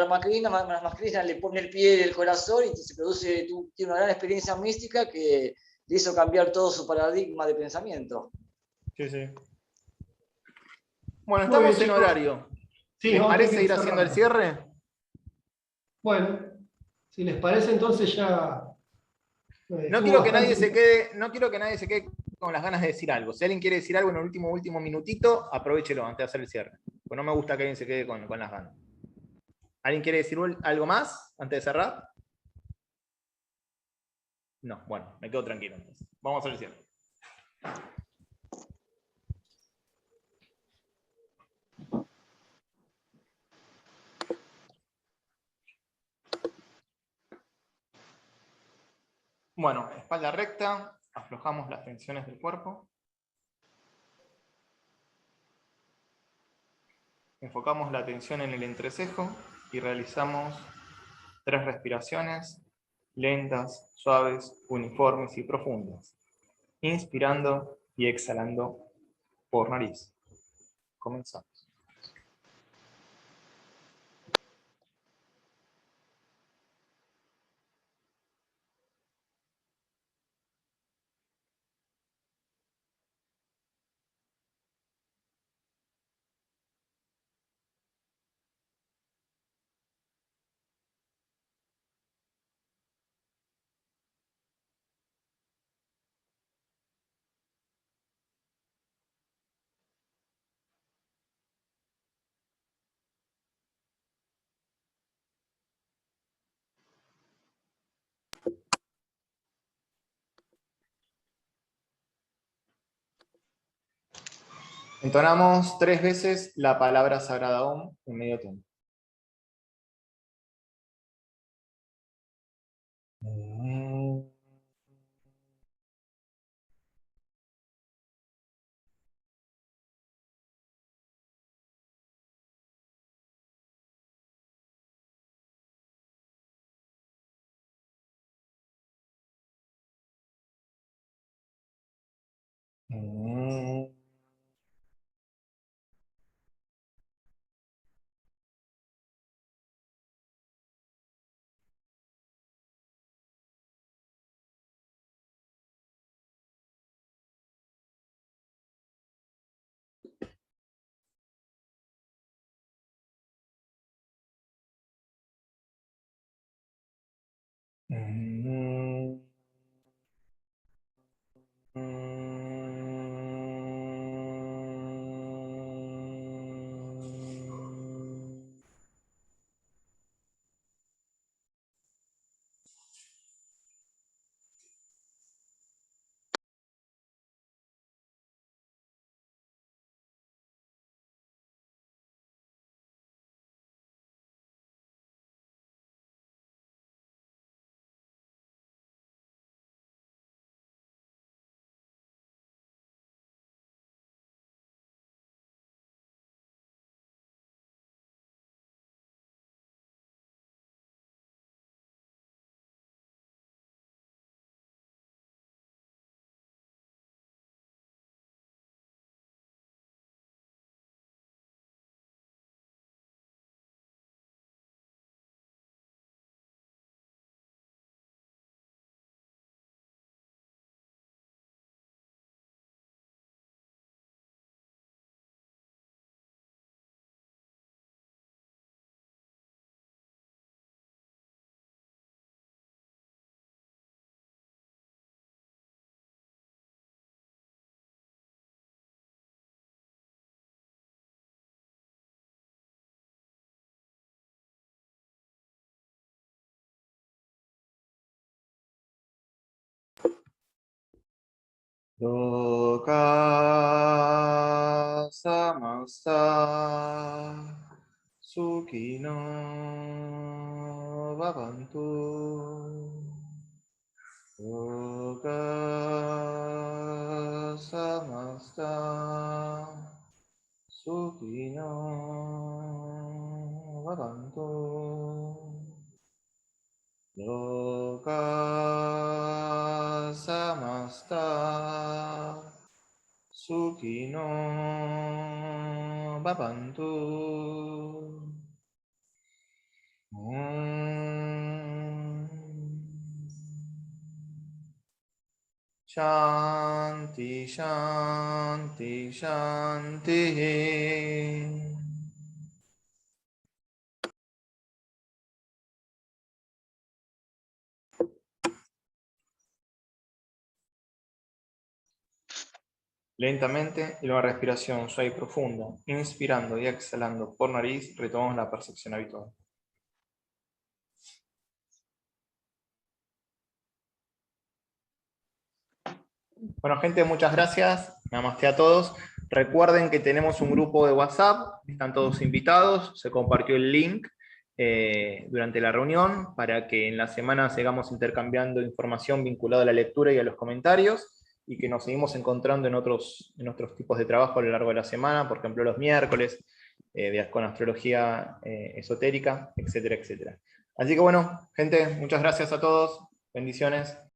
Ramakrishna le pone el pie del corazón y se produce, tiene una gran experiencia mística que le hizo cambiar todo su paradigma de pensamiento. Sí, sí. Bueno, Muy bien, estamos en chicos. horario. Sí, ¿Les vamos a tener parece que ir ir haciendo el cerrando. cierre? Bueno, si les parece, entonces ya No estuvo quiero que bastante. nadie se quede con las ganas de decir algo. Si alguien quiere decir algo en el último minutito, aprovechelo antes de hacer el cierre. Pues no me gusta que alguien se quede con las ganas. ¿Alguien quiere decir algo más antes de cerrar? No, bueno, me quedo tranquilo entonces. Vamos a hacer el cierre. Bueno, espalda recta, aflojamos las tensiones del cuerpo. Enfocamos la atención en el entrecejo y realizamos 3 respiraciones lentas, suaves, uniformes y profundas. Inspirando y exhalando por nariz. Comenzamos. Entonamos 3 veces la palabra sagrada Om en medio tiempo. Loka samasta Sukhino bhavantu. Loka samasta Sukhino bhavantu. Loka samasta Sukhino bhavantu. Shanti, Shanti, Shanti. Lentamente y una respiración suave y profunda, inspirando y exhalando por nariz, retomamos la percepción habitual. Bueno, gente, muchas gracias. Namaste a todos. Recuerden que tenemos un grupo de WhatsApp, están todos invitados, se compartió el link durante la reunión para que en la semana sigamos intercambiando información vinculada a la lectura y a los comentarios, y que nos seguimos encontrando en otros tipos de trabajo a lo largo de la semana, por ejemplo los miércoles, con astrología esotérica, etcétera, etcétera. Así que bueno, gente, muchas gracias a todos, bendiciones.